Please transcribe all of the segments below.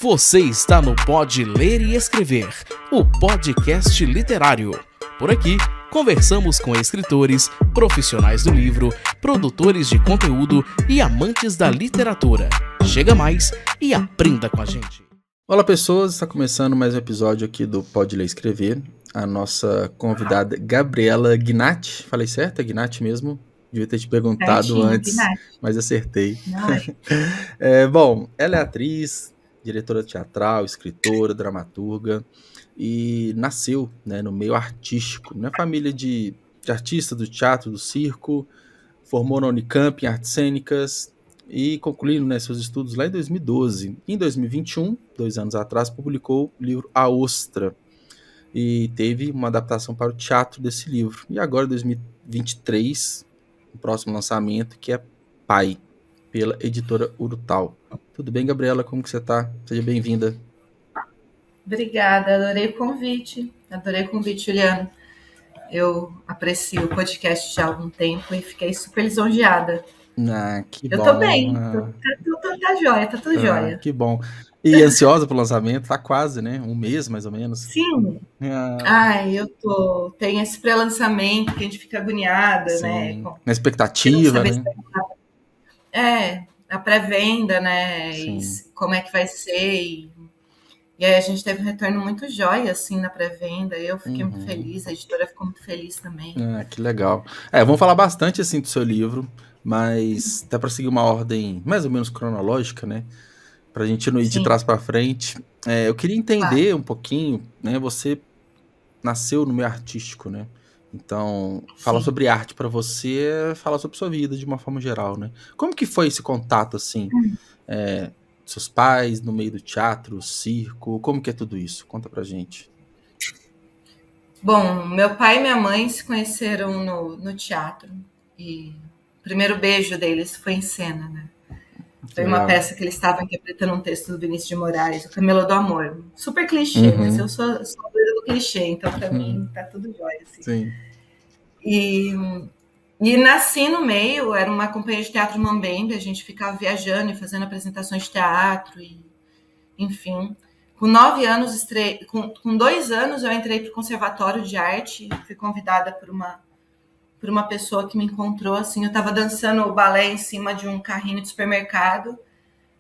Você está no Pode Ler e Escrever, o podcast literário. Por aqui, conversamos com escritores, profissionais do livro, produtores de conteúdo e amantes da literatura. Chega mais e aprenda com a gente. Olá pessoas, está começando mais um episódio aqui do Pode Ler e Escrever. A nossa convidada Gabriela Gnatti, falei certo? É Gnatti mesmo? Devia ter te perguntado certinho, antes, Gnatti. mas acertei. Não. Bom, ela é atriz, diretora teatral, escritora, dramaturga e nasceu, né, no meio artístico, na família de artista do teatro, do circo, formou na Unicamp em artes cênicas e concluindo, né, seus estudos lá em 2012. Em 2021, 2 anos atrás, publicou o livro A Ostra e teve uma adaptação para o teatro desse livro. E agora, em 2023, o próximo lançamento, que é Pai, pela editora Urutau. Tudo bem, Gabriela? Como que você está? Seja bem-vinda. Obrigada, adorei o convite, Juliano. Eu aprecio o podcast já há algum tempo e fiquei super lisonjeada. Ah, que bom. Eu tô bem, tá joia, tá tudo jóia. Que bom. E ansiosa pro lançamento? Tá quase, né? Um mês, mais ou menos. Sim. Eu tô. Tem esse pré-lançamento que a gente fica agoniada, sim, né? Na expectativa, né? A pré-venda, né? E como é que vai ser. E aí a gente teve um retorno muito jóia, assim, na pré-venda. Eu fiquei muito feliz, a editora ficou muito feliz também. Que legal. Vamos falar bastante, assim, do seu livro, mas até para seguir uma ordem mais ou menos cronológica, né? Pra gente não ir de trás para frente. Eu queria entender um pouquinho, né? Você nasceu no meio artístico, né? Então, falar sobre arte para você é falar sobre sua vida de uma forma geral, né? Como que foi esse contato, assim? Seus pais no meio do teatro, circo, como que é tudo isso? Conta pra gente. Bom, meu pai e minha mãe se conheceram no teatro e o primeiro beijo deles foi em cena, né? Foi uma peça que eles estavam interpretando um texto do Vinícius de Moraes, O Camelo do Amor. Super clichê, mas eu sou doida do clichê, então pra mim tá tudo jóia. Assim. Sim. E nasci no meio, era uma companhia de teatro mambembe, a gente ficava viajando e fazendo apresentações de teatro, enfim. Com 9 anos, com 2 anos eu entrei para o Conservatório de Arte, fui convidada por uma pessoa que me encontrou, assim, eu estava dançando balé em cima de um carrinho de supermercado,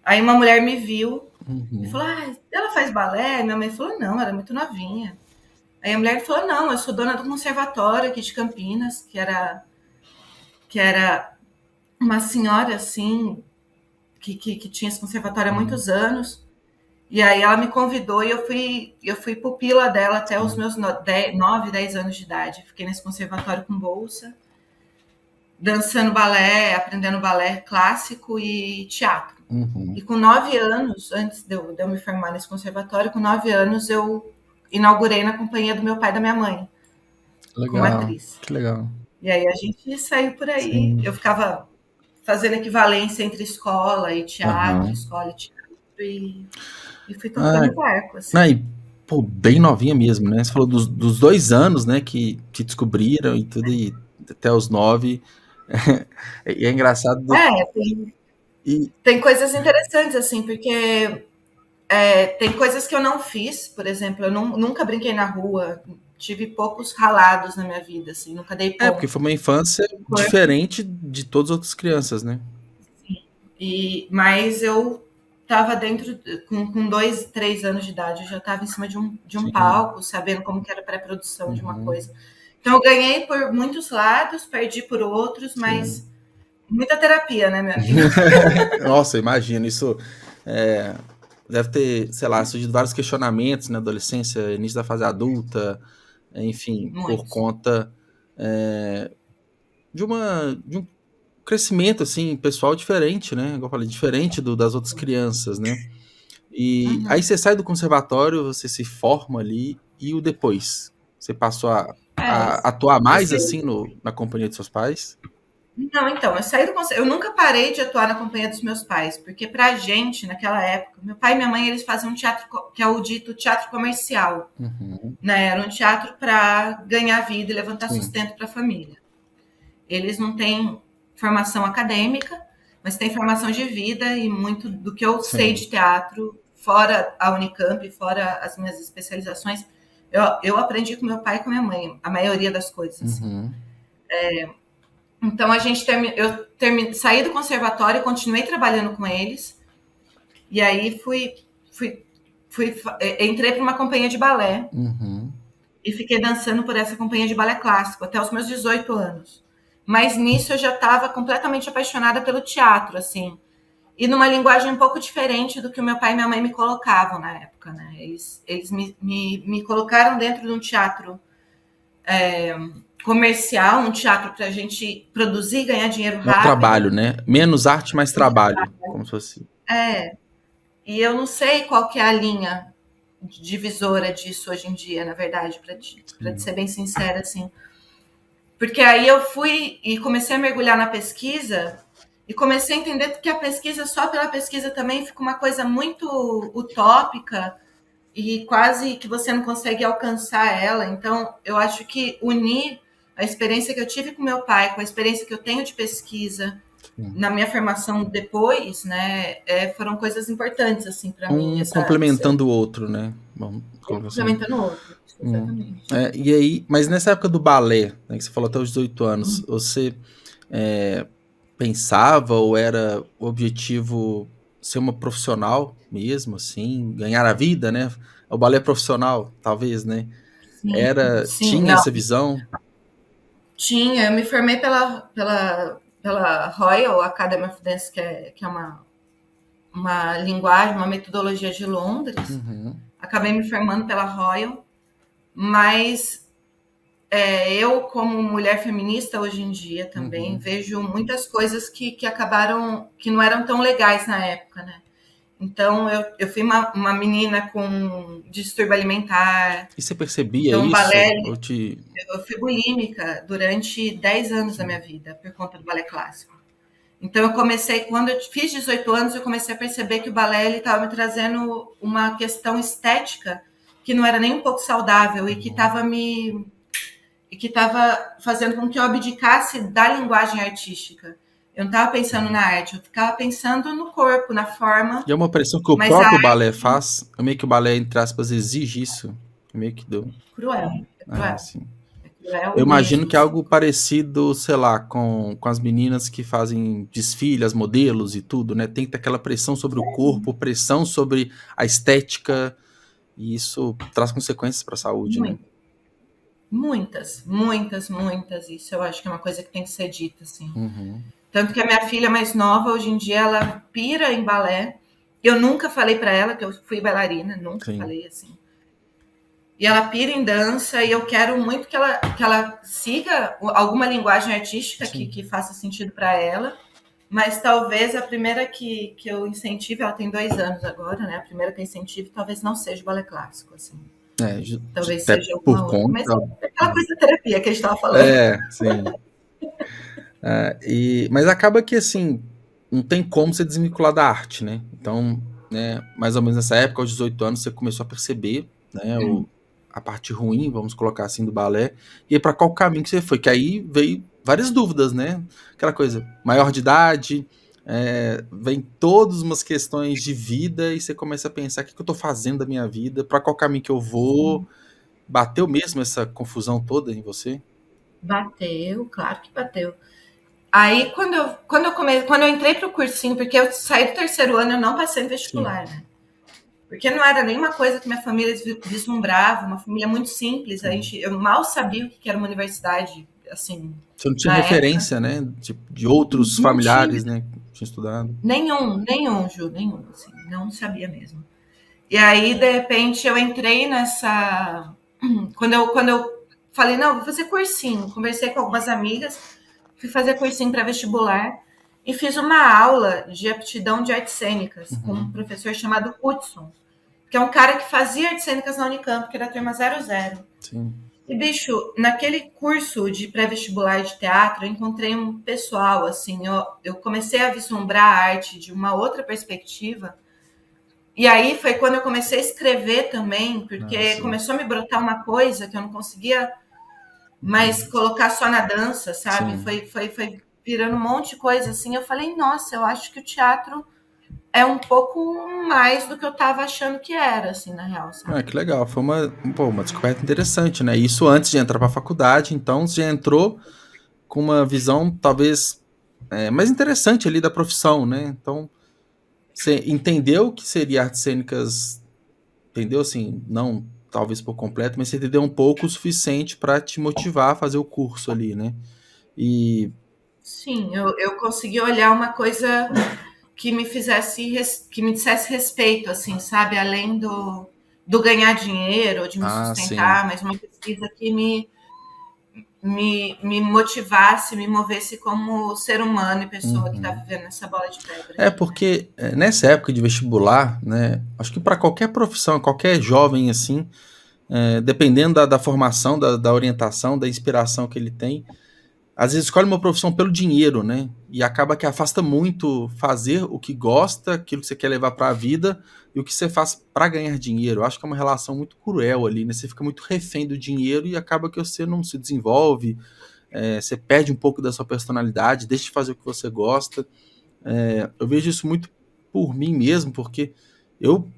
aí uma mulher me viu e falou, ela faz balé? Minha mãe falou, não, ela é muito novinha. Aí a mulher falou, não, eu sou dona do conservatório aqui de Campinas, que era uma senhora, assim, que tinha esse conservatório há muitos anos. E aí ela me convidou e eu fui pupila dela até os meus 9, 10 anos de idade. Fiquei nesse conservatório com bolsa, dançando balé, aprendendo balé clássico e teatro. E com 9 anos, antes de eu me formar nesse conservatório, com 9 anos eu inaugurei na companhia do meu pai e da minha mãe. Legal, como atriz. Que legal. E aí a gente saiu por aí. Sim. Eu ficava fazendo equivalência entre escola e teatro, escola e teatro, e fui tocando o barco. Assim. Bem novinha mesmo, né? Você falou dos 2 anos, né, que te descobriram e tudo, e até os 9. E é engraçado. Tem coisas interessantes, assim, porque tem coisas que eu não fiz, por exemplo, eu nunca brinquei na rua, tive poucos ralados na minha vida, assim, nunca dei ponto. Porque foi uma infância diferente de todas as outras crianças, né? Sim, mas eu estava dentro, com 2, 3 anos de idade, eu já estava em cima de um palco, sabendo como que era a pré-produção de uma coisa. Então eu ganhei por muitos lados, perdi por outros, mas muita terapia, né, minha amiga? Nossa, imagina, isso deve ter, sei lá, surgido vários questionamentos na adolescência, início da fase adulta, enfim, por conta de um crescimento, assim, pessoal diferente, né? Igual eu falei, diferente das outras crianças, né? E aí você sai do conservatório, você se forma ali, e o depois? Você passou a atuar mais, assim, na companhia de seus pais? Não, então, eu saí do conservatório. Eu nunca parei de atuar na companhia dos meus pais, porque pra gente, naquela época, meu pai e minha mãe, eles faziam um teatro que é o dito teatro comercial, né? Era um teatro para ganhar vida e levantar sustento para a família. Eles não têm formação acadêmica, mas têm formação de vida, e muito do que eu sei de teatro fora a Unicamp, fora as minhas especializações, eu aprendi com meu pai e com minha mãe, a maioria das coisas. Então, eu saí do conservatório, continuei trabalhando com eles, e aí entrei para uma companhia de balé, e fiquei dançando por essa companhia de balé clássico até os meus 18 anos. Mas nisso eu já estava completamente apaixonada pelo teatro, assim, e numa linguagem um pouco diferente do que o meu pai e minha mãe me colocavam na época, né? Eles me colocaram dentro de um teatro comercial, um teatro para a gente produzir e ganhar dinheiro rápido. Trabalho, né? Menos arte, mais trabalho, como se fosse. E eu não sei qual que é a linha divisora disso hoje em dia, na verdade, para te ser bem sincera, assim. Porque aí eu fui e comecei a mergulhar na pesquisa e comecei a entender que a pesquisa, só pela pesquisa também, fica uma coisa muito utópica e quase que você não consegue alcançar ela. Então, eu acho que unir a experiência que eu tive com meu pai com a experiência que eu tenho de pesquisa na minha formação depois, né, foram coisas importantes, assim, para mim. Complementando o outro, né? Complementando o outro, exatamente. E aí, mas nessa época do balé, né, que você falou até os 18 anos, você pensava ou era o objetivo ser uma profissional mesmo, assim, ganhar a vida, né? O balé profissional, talvez, né? Tinha essa visão? Tinha, eu me formei pela Royal Academy of Dance, que é uma linguagem, uma metodologia de Londres. Acabei me formando pela Royal, mas eu, como mulher feminista hoje em dia também, vejo muitas coisas que acabaram, que não eram tão legais na época, né? Então, eu fui uma menina com distúrbio alimentar. E você percebia isso? Balé, eu fui bulímica durante 10 anos da minha vida, por conta do balé clássico. Então, quando eu fiz 18 anos, eu comecei a perceber que o balé estava me trazendo uma questão estética que não era nem um pouco saudável e que estava fazendo com que eu abdicasse da linguagem artística. Eu não estava pensando na arte, eu ficava pensando no corpo, na forma. E é uma pressão que o próprio balé faz, meio que o balé, entre aspas, exige isso. Meio que deu. Cruel. Assim. Eu imagino que é algo parecido, sei lá, com as meninas que fazem desfile, as modelos e tudo, né? Tem que ter aquela pressão sobre o corpo, pressão sobre a estética, e isso traz consequências para a saúde, né? Muitas. Isso eu acho que é uma coisa que tem que ser dita, assim. Tanto que a minha filha mais nova, hoje em dia, ela pira em balé. Eu nunca falei para ela que eu fui bailarina, nunca falei assim. E ela pira em dança, e eu quero muito que ela siga alguma linguagem artística que faça sentido para ela. Mas talvez a primeira que eu incentive, ela tem 2 anos agora, né? A primeira que eu incentive talvez não seja o balé clássico, assim. Talvez seja alguma outra. Mas é aquela coisa da terapia que a gente estava falando. Sim. Mas acaba que, assim, não tem como você desvincular da arte, né? Então, né, mais ou menos nessa época, aos 18 anos, você começou a perceber, né, a parte ruim, vamos colocar assim, do balé. E aí, para qual caminho que você foi? Que aí veio várias dúvidas, né? Aquela coisa, maior de idade, vem todas umas questões de vida e você começa a pensar, o que eu tô fazendo da minha vida? Para qual caminho que eu vou? Bateu mesmo essa confusão toda em você? Bateu, claro que bateu. Aí, quando eu entrei para o cursinho, porque eu saí do 3º ano, eu não passei no vestibular, né? Porque não era nenhuma coisa que minha família vislumbrava, uma família muito simples. Eu mal sabia o que era uma universidade, assim. Você não tinha referência, época, né? De outros familiares, né? Que tinham estudado. Nenhum, Ju, nenhum. Assim, não sabia mesmo. E aí, de repente, eu entrei nessa... Quando eu falei, não, vou fazer cursinho. Conversei com algumas amigas, fui fazer cursinho para vestibular e fiz uma aula de aptidão de artes cênicas com um professor chamado Hudson, que é um cara que fazia artes cênicas na Unicamp, que era a turma 00. Sim. E, bicho, naquele curso de pré-vestibular de teatro, eu encontrei um pessoal, assim, eu comecei a vislumbrar a arte de uma outra perspectiva. E aí foi quando eu comecei a escrever também, porque começou a me brotar uma coisa que eu não conseguia mais colocar só na dança, sabe? Foi virando um monte de coisa, assim. Eu falei, nossa, eu acho que o teatro é um pouco mais do que eu estava achando que era, assim, na real. Sabe? Que legal. Foi uma descoberta interessante, né? Isso antes de entrar para a faculdade, então você já entrou com uma visão talvez mais interessante ali da profissão, né? Então, você entendeu que seria artes cênicas, entendeu? Assim, não talvez por completo, mas você entendeu um pouco o suficiente para te motivar a fazer o curso ali, né? E... Sim, eu consegui olhar uma coisa que me que me dissesse respeito, assim, sabe? Além do ganhar dinheiro, de me sustentar, sim. mas uma pesquisa que me motivasse, me movesse como ser humano e pessoa que está vivendo nessa bola de pedra. Porque nessa época de vestibular, né? Acho que para qualquer profissão, qualquer jovem assim, dependendo da formação, da orientação, da inspiração que ele tem, às vezes escolhe uma profissão pelo dinheiro, né? E acaba que afasta muito fazer o que gosta, aquilo que você quer levar para a vida e o que você faz para ganhar dinheiro. Eu acho que é uma relação muito cruel ali, né? Você fica muito refém do dinheiro e acaba que você não se desenvolve, você perde um pouco da sua personalidade, deixa de fazer o que você gosta. Eu vejo isso muito por mim mesmo, porque eu,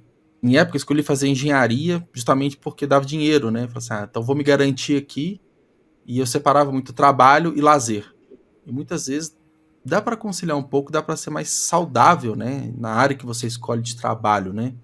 em época, escolhi fazer engenharia justamente porque dava dinheiro, né? Falei assim, então vou me garantir aqui. E eu separava muito trabalho e lazer. E muitas vezes dá para conciliar um pouco, dá para ser mais saudável, né? Na área que você escolhe de trabalho, né?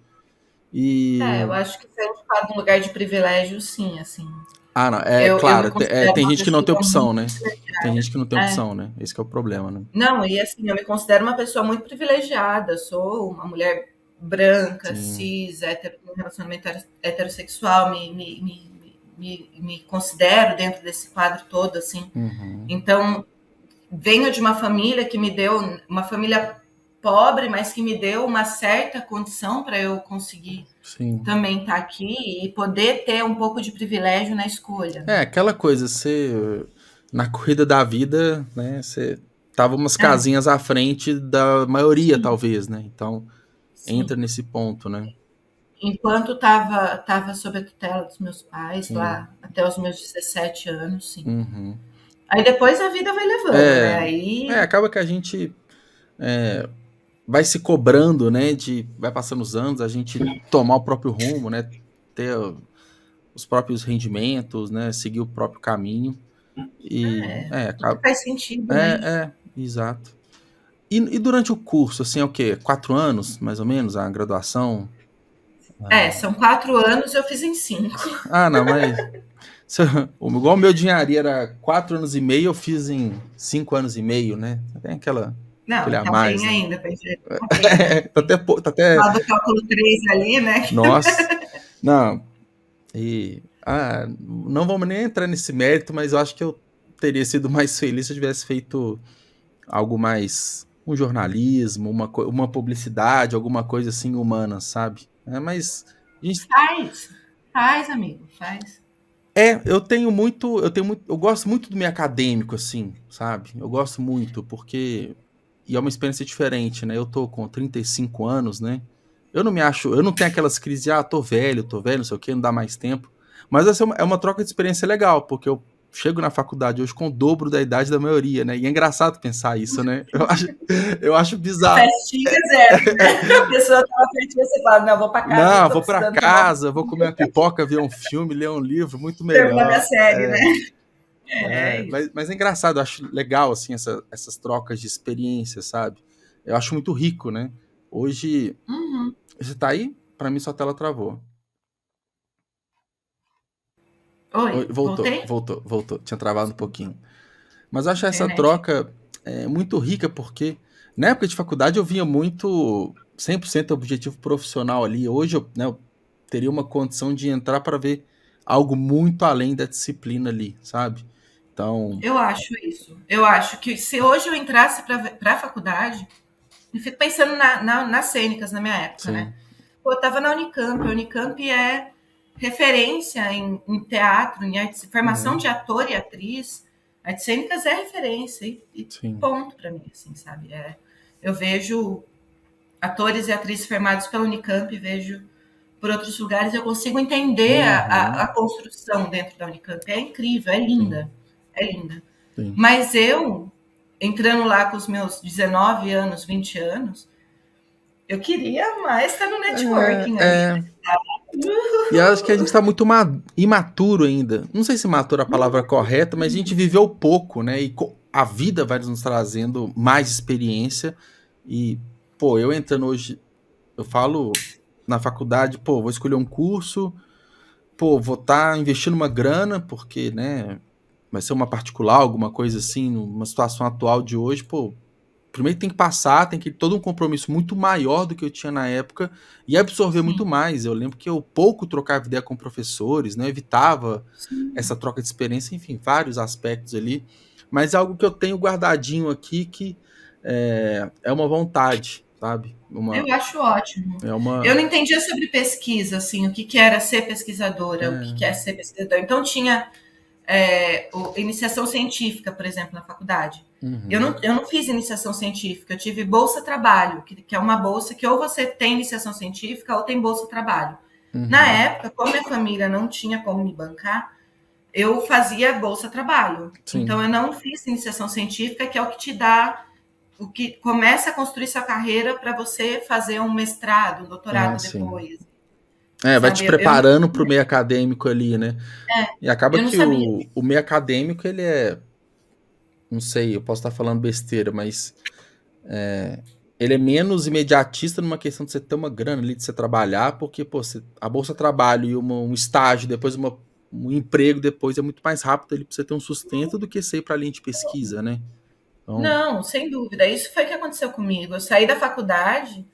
Eu acho que se a gente fala de um lugar de privilégio, sim, assim. Não, Eu me claro, considero tem uma gente que não tem pessoa opção, muito né? Tem gente que não tem privilegiada. opção, né? Esse que é o problema, né? Não, e assim, eu me considero uma pessoa muito privilegiada. Sou uma mulher branca, Sim. cis, um relacionamento heterossexual, me considero dentro desse quadro todo, assim. Então, venho de uma família que me deu, uma família pobre, mas que me deu uma certa condição para eu conseguir também estar aqui e poder ter um pouco de privilégio na escolha. Aquela coisa, você, na corrida da vida, né, você tava umas casinhas à frente da maioria, talvez, né? Então, entra nesse ponto, né? Enquanto estava sob a tutela dos meus pais, lá até os meus 17 anos, sim. Aí depois a vida vai levando, né? Aí... acaba que a gente vai se cobrando, né? Vai passando os anos, a gente tomar o próprio rumo, né? Ter os próprios rendimentos, né? Seguir o próprio caminho. E acaba... faz sentido, né? Exato. E durante o curso, assim, é o quê? 4 anos, mais ou menos, a graduação? São 4 anos, eu fiz em 5. Não, mas... Igual o meu de engenharia era 4 anos e meio, eu fiz em 5 anos e meio, né? Tem aquele a Então mais, tem né? ainda. Tá até... Lá do cálculo 3 ali, né? Nossa. Não. Não vamos nem entrar nesse mérito, mas eu acho que eu teria sido mais feliz se eu tivesse feito algo mais... um jornalismo, uma publicidade, alguma coisa assim humana, sabe? Mas... Faz, amigo, faz. Eu gosto muito do meio acadêmico, assim, sabe? Eu gosto muito, porque... E é uma experiência diferente, né? Eu tô com 35 anos, né? Eu não tenho aquelas crises de, tô velho, não sei o quê, não dá mais tempo. Mas essa é uma troca de experiência legal, porque eu chego na faculdade hoje com o dobro da idade da maioria, né? E é engraçado pensar isso, né? Eu acho bizarro. Festinha zero, né? A pessoa tá na frente e você fala, não, vou pra casa. Não, vou pra casa, vou comer uma pipoca, ver um filme, ler um livro, muito melhor. Terminar minha série, né? Mas é engraçado, eu acho legal, assim, essas trocas de experiência, sabe? Eu acho muito rico, né? Hoje, você tá aí? Pra mim, sua tela travou. Oi, voltou. Tinha travado um pouquinho. Mas eu acho essa troca muito rica, porque na época de faculdade eu vinha muito 100% objetivo profissional ali. Hoje eu teria uma condição de entrar para ver algo muito além da disciplina ali, sabe? Então... Eu acho isso. Eu acho que se hoje eu entrasse para a faculdade, eu fico pensando nas cênicas na minha época, né? Eu estava na Unicamp. A Unicamp é referência em teatro, em arte, formação de ator e atriz. Artes cênicas é referência e ponto para mim, assim, sabe? Eu vejo atores e atrizes formados pela Unicamp, vejo por outros lugares, eu consigo entender a construção dentro da Unicamp. É incrível, é linda. É linda. Mas eu, entrando lá com os meus 19 anos, 20 anos, Eu queria mais estar no networking. E eu acho que a gente tá muito imaturo ainda. Não sei se imaturo é a palavra correta, mas a gente viveu pouco, né? E a vida vai nos trazendo mais experiência. E, pô, eu entrando hoje, eu falo na faculdade, pô, vou escolher um curso, pô, vou estar investindo uma grana, porque, né, vai ser uma particular, alguma coisa assim, numa situação atual de hoje, pô, primeiro tem que passar, tem que ter todo um compromisso muito maior do que eu tinha na época e absorver muito mais. Eu lembro que eu pouco trocava ideia com professores, né, eu evitava essa troca de experiência, enfim, vários aspectos ali, mas é algo que eu tenho guardadinho aqui que é uma vontade, sabe? Eu acho ótimo. Eu não entendia sobre pesquisa, assim, o que era ser pesquisadora, o que é ser pesquisador. Então tinha iniciação científica, por exemplo, na faculdade. Uhum. Eu não fiz iniciação científica, eu tive Bolsa Trabalho, que é uma bolsa que ou você tem iniciação científica ou tem Bolsa Trabalho. Uhum. Na época, como minha família não tinha como me bancar, eu fazia Bolsa Trabalho. Sim. Então eu não fiz iniciação científica, que é o que te dá, o que começa a construir sua carreira para você fazer um mestrado, um doutorado depois. Vai te preparando para o meio acadêmico ali, né? E acaba que o meio acadêmico, ele não sei, eu posso estar falando besteira, mas ele é menos imediatista numa questão de você ter uma grana ali, de você trabalhar, porque, pô, a Bolsa Trabalho e um estágio, depois um emprego depois é muito mais rápido ali para você ter um sustento do que você ir para a linha de pesquisa, né? Então... Não, sem dúvida. Isso foi o que aconteceu comigo. Eu saí da faculdade,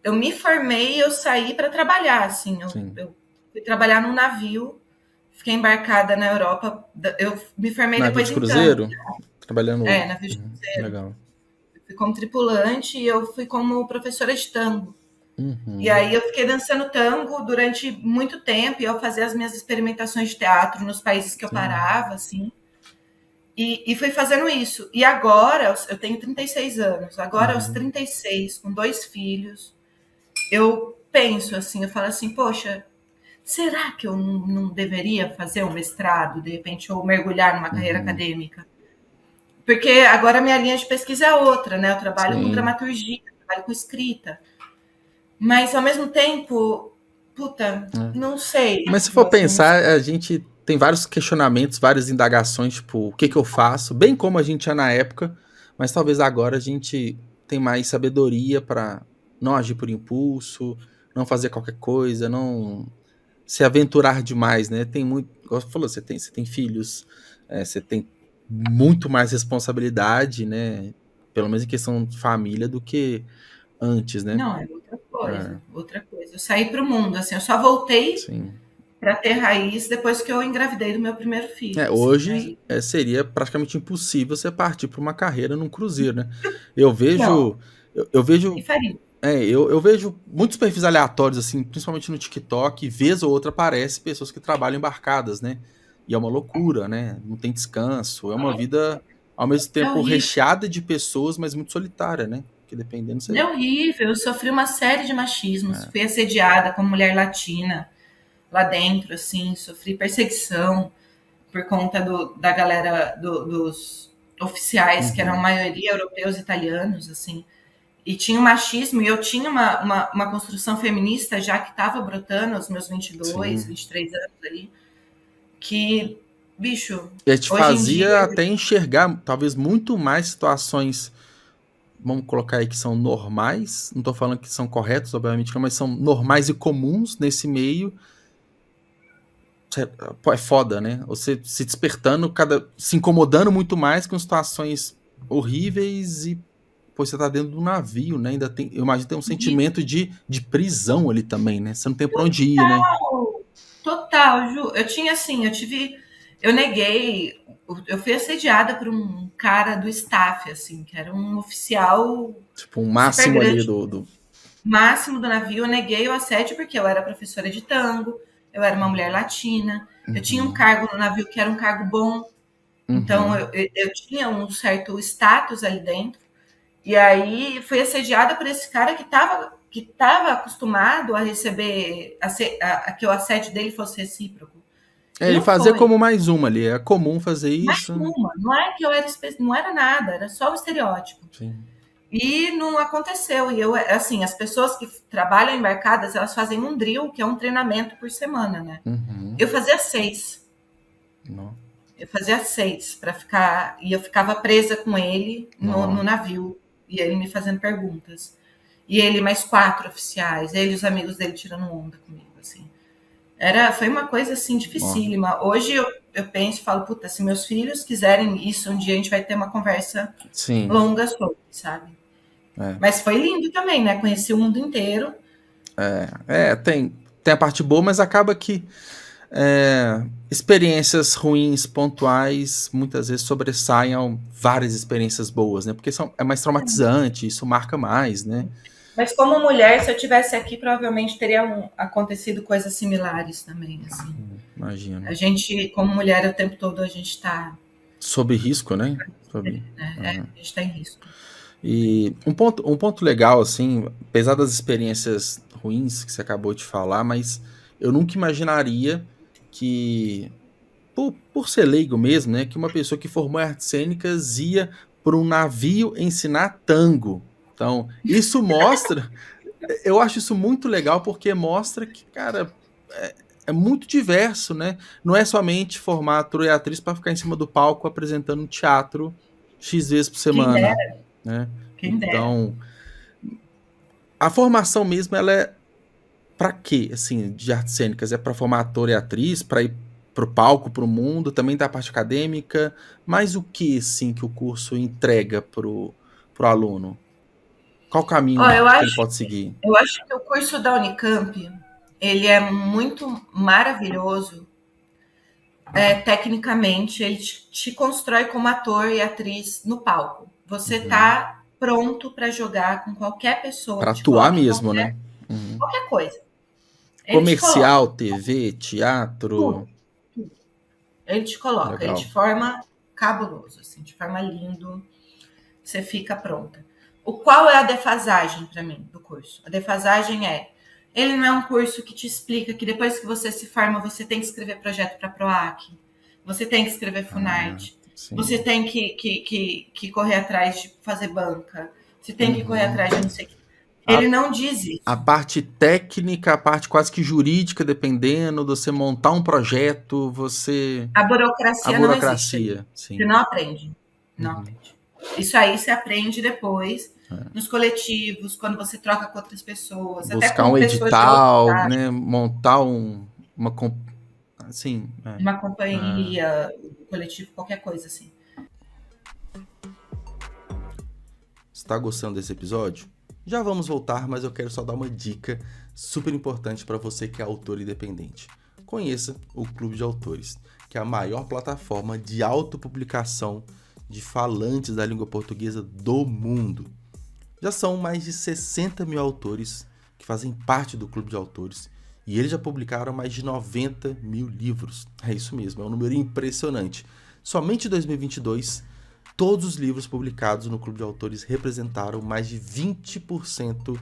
eu me formei e eu saí para trabalhar, assim. Eu fui trabalhar num navio, fiquei embarcada na Europa. Eu me formei navio depois de cruzeiro? Trabalhando... navio de cruzeiro. Legal. Eu fui como tripulante e eu fui como professora de tango. Uhum. E aí eu fiquei dançando tango durante muito tempo e eu fazia as minhas experimentações de teatro nos países que eu parava, assim. E fui fazendo isso. E agora, eu tenho 36 anos, agora aos 36, com 2 filhos, eu penso assim, eu falo assim, poxa, será que eu não deveria fazer um mestrado, de repente, ou mergulhar numa carreira acadêmica? Porque agora a minha linha de pesquisa é outra, né? Eu trabalho com dramaturgia, trabalho com escrita. Mas, ao mesmo tempo, não sei. Mas se for pensar, a gente tem vários questionamentos, várias indagações, tipo, o que eu faço? Bem como a gente tinha na época, mas talvez agora a gente tem mais sabedoria para não agir por impulso, não fazer qualquer coisa, não se aventurar demais, né? Tem muito, como você falou, você tem filhos, você tem muito mais responsabilidade, né? Pelo menos em questão de família do que antes, né? Não, é outra coisa. Eu saí para o mundo, assim, eu só voltei para ter raiz depois que eu engravidei do meu primeiro filho. Hoje seria praticamente impossível você partir para uma carreira num cruzeiro, né? Eu vejo... Eu vejo... Eu vejo muitos perfis aleatórios, assim, principalmente no TikTok, vez ou outra aparece pessoas que trabalham embarcadas, né? E é uma loucura, né? Não tem descanso, é uma vida, ao mesmo tempo, recheada de pessoas, mas muito solitária, né? Porque dependendo... É horrível, eu sofri uma série de machismos, fui assediada como mulher latina lá dentro, assim, sofri perseguição por conta da galera, dos oficiais, que eram a maioria europeus e italianos, assim, e tinha um machismo, e eu tinha uma construção feminista já que estava brotando aos meus 22, 23 anos ali, que, bicho... E te fazia até enxergar, talvez, muito mais situações, vamos colocar aí que são normais, não estou falando que são corretos, obviamente, mas são normais e comuns nesse meio. É foda, né? Você se despertando, se incomodando muito mais com situações horríveis e você tá dentro do navio, né? Ainda tem, eu imagino, tem um sentimento de prisão ali também, né? Você não tem pra onde ir, né? Total, Ju. Eu neguei, eu fui assediada por um cara do staff, assim, que era um oficial... Tipo, um máximo ali do... Máximo do navio. Eu neguei o assédio porque eu era professora de tango, eu era uma mulher latina, eu tinha um cargo no navio que era um cargo bom, então eu tinha um certo status ali dentro, e aí fui assediada por esse cara que estava acostumado a receber, que o assédio dele fosse recíproco. Ele fazia como mais uma ali, é comum fazer isso. Mais uma, não é que eu era não era nada, era só o estereótipo. Sim. E não aconteceu. E eu, assim, as pessoas que trabalham embarcadas, elas fazem um drill, que é um treinamento por semana, né? Eu fazia 6. Não. Eu fazia 6 para ficar. E eu ficava presa com ele no navio. E ele me fazendo perguntas. E ele mais 4 oficiais. Ele e os amigos dele tirando onda comigo, assim. Foi uma coisa, assim, dificílima. Hoje eu penso e falo, puta, se meus filhos quiserem isso, um dia a gente vai ter uma conversa longa sobre, sabe? Mas foi lindo também, né? Conheci o mundo inteiro. Tem a parte boa, mas acaba que experiências ruins, pontuais, muitas vezes sobressaem a várias experiências boas, né? Porque é mais traumatizante, isso marca mais, né? Mas como mulher, se eu tivesse aqui, provavelmente teria acontecido coisas similares também, assim. Imagino. A gente, como mulher, o tempo todo a gente tá... Sob risco, né? A gente tá em risco. E um ponto legal, assim, apesar das experiências ruins que você acabou de falar, mas eu nunca imaginaria que, por ser leigo mesmo, né, que uma pessoa que formou em artes cênicas ia para um navio ensinar tango. Então, isso mostra, eu acho isso muito legal, porque mostra que, cara, é muito diverso, né? Não é somente formar ator e atriz para ficar em cima do palco apresentando um teatro X vezes por semana. Quem dera. Né? Quem dera. Então, a formação mesmo, ela é para quê? Assim, de artes cênicas, é para formar ator e atriz, para ir pro palco, pro mundo, também da parte acadêmica, mas o que, assim, que o curso entrega pro aluno? Qual o caminho que ele pode seguir? Eu acho que o curso da Unicamp, ele é muito maravilhoso. Tecnicamente, ele te constrói como ator e atriz no palco. Você tá pronto para jogar com qualquer pessoa. Para atuar mesmo, né? Qualquer coisa. Comercial, TV, teatro. Tudo. Ele te coloca, legal. Ele te forma cabuloso, assim, te forma lindo. Você fica pronta. Qual é a defasagem para mim do curso? A defasagem ele não é um curso que te explica que depois que você se forma, você tem que escrever projeto para PROAC, você tem que escrever Funarte, você tem que correr atrás de fazer banca, você tem que correr atrás de não sei o que. Ele não diz isso. A parte técnica, a parte quase que jurídica, dependendo de você montar um projeto, você... A burocracia não existe. Sim. Você não aprende. Não aprende. Isso aí você aprende depois, nos coletivos, quando você troca com outras pessoas. Buscar até um edital, né? Montar uma companhia, um coletivo, qualquer coisa assim. Você tá gostando desse episódio? Já vamos voltar, mas eu quero só dar uma dica super importante para você que é autor independente. Conheça o Clube de Autores, que é a maior plataforma de autopublicação de falantes da língua portuguesa do mundo. Já são mais de 60 mil autores que fazem parte do Clube de Autores e eles já publicaram mais de 90 mil livros. É isso mesmo, é um número impressionante. Somente em 2022, todos os livros publicados no Clube de Autores representaram mais de 20%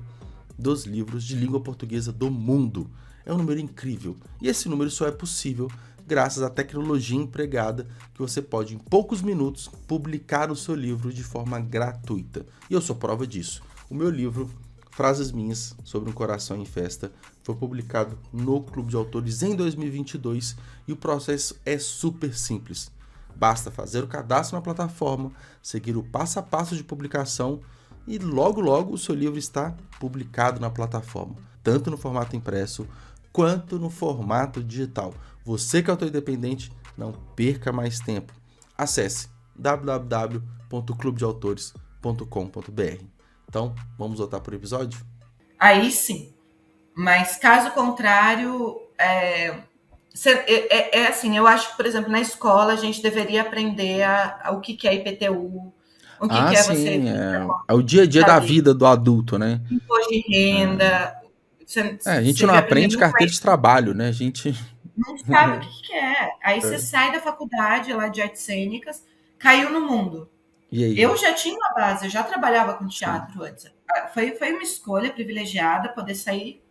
dos livros de língua portuguesa do mundo. É um número incrível. E esse número só é possível graças à tecnologia empregada que você pode, em poucos minutos, publicar o seu livro de forma gratuita. E eu sou prova disso. O meu livro, Frases Minhas sobre um Coração em Festa, foi publicado no Clube de Autores em 2022 e o processo é super simples. Basta fazer o cadastro na plataforma, seguir o passo a passo de publicação e logo logo o seu livro está publicado na plataforma, tanto no formato impresso quanto no formato digital. Você que é autor independente, não perca mais tempo. Acesse www.clubedeautores.com.br. Então, vamos voltar para o episódio? Aí sim, mas caso contrário... assim, eu acho que, por exemplo, na escola a gente deveria aprender o que é IPTU, o que é sim, você... É o dia a dia da vida do adulto, né? Imposto de renda. A gente não aprende carteira de trabalho, né? A gente... não sabe o que é. Aí você sai da faculdade lá de artes cênicas, caiu no mundo. E aí? Eu já tinha uma base, eu já trabalhava com teatro antes. Foi uma escolha privilegiada poder sair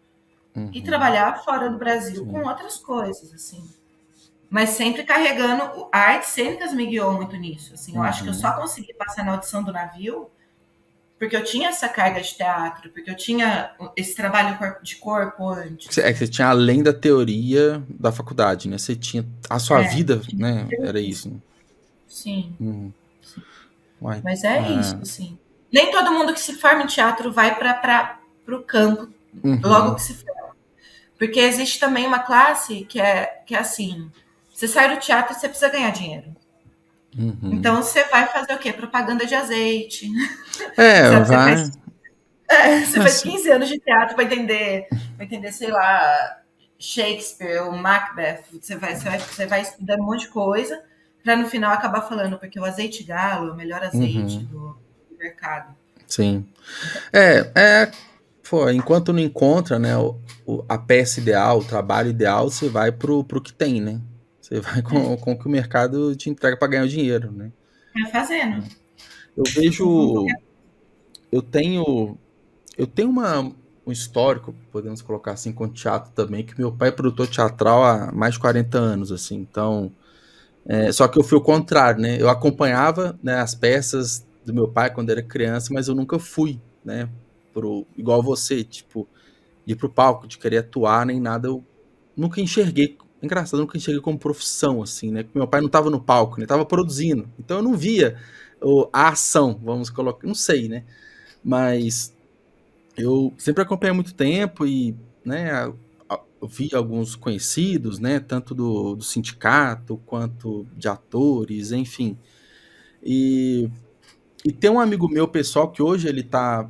e trabalhar fora do Brasil com outras coisas, assim. Mas sempre carregando... A Artes Cênicas me guiou muito nisso, assim. Eu acho que eu só consegui passar na audição do navio porque eu tinha essa carga de teatro, porque eu tinha esse trabalho de corpo antes. É que você tinha além da teoria da faculdade, né? Você tinha a sua vida, né? Era isso. Né? Sim. Sim. Uai, Mas é isso, assim. Nem todo mundo que se forma em teatro vai para o campo logo que se forma. Porque existe também uma classe que é assim, você sai do teatro e você precisa ganhar dinheiro. Então você vai fazer o quê? Propaganda de azeite. Sabe, vai. Você faz 15 anos de teatro para entender, sei lá, Shakespeare, o Macbeth. Você vai estudando um monte de coisa para no final acabar falando, porque o azeite galo é o melhor azeite do mercado. Sim. Enquanto não encontra, né, a peça ideal, o trabalho ideal, você vai pro que tem, né? Você vai com o que o mercado te entrega para ganhar o dinheiro, né? Vai fazendo. Eu vejo... Eu tenho um histórico, podemos colocar assim, com teatro também, que meu pai é produtor teatral há mais de 40 anos, assim, então... só que eu fui o contrário, né? Eu acompanhava, né, as peças do meu pai quando era criança, mas eu nunca fui, né? Igual você, tipo, de ir pro palco, de querer atuar, nem nada. Eu nunca enxerguei. Engraçado, eu nunca enxerguei como profissão, assim, né? Porque meu pai não tava no palco, ele tava produzindo. Então eu não via a ação, vamos colocar. Não sei, né? Mas eu sempre acompanhei há muito tempo e, né, eu vi alguns conhecidos, né, tanto do sindicato quanto de atores, enfim. E tem um amigo meu, pessoal, que hoje ele tá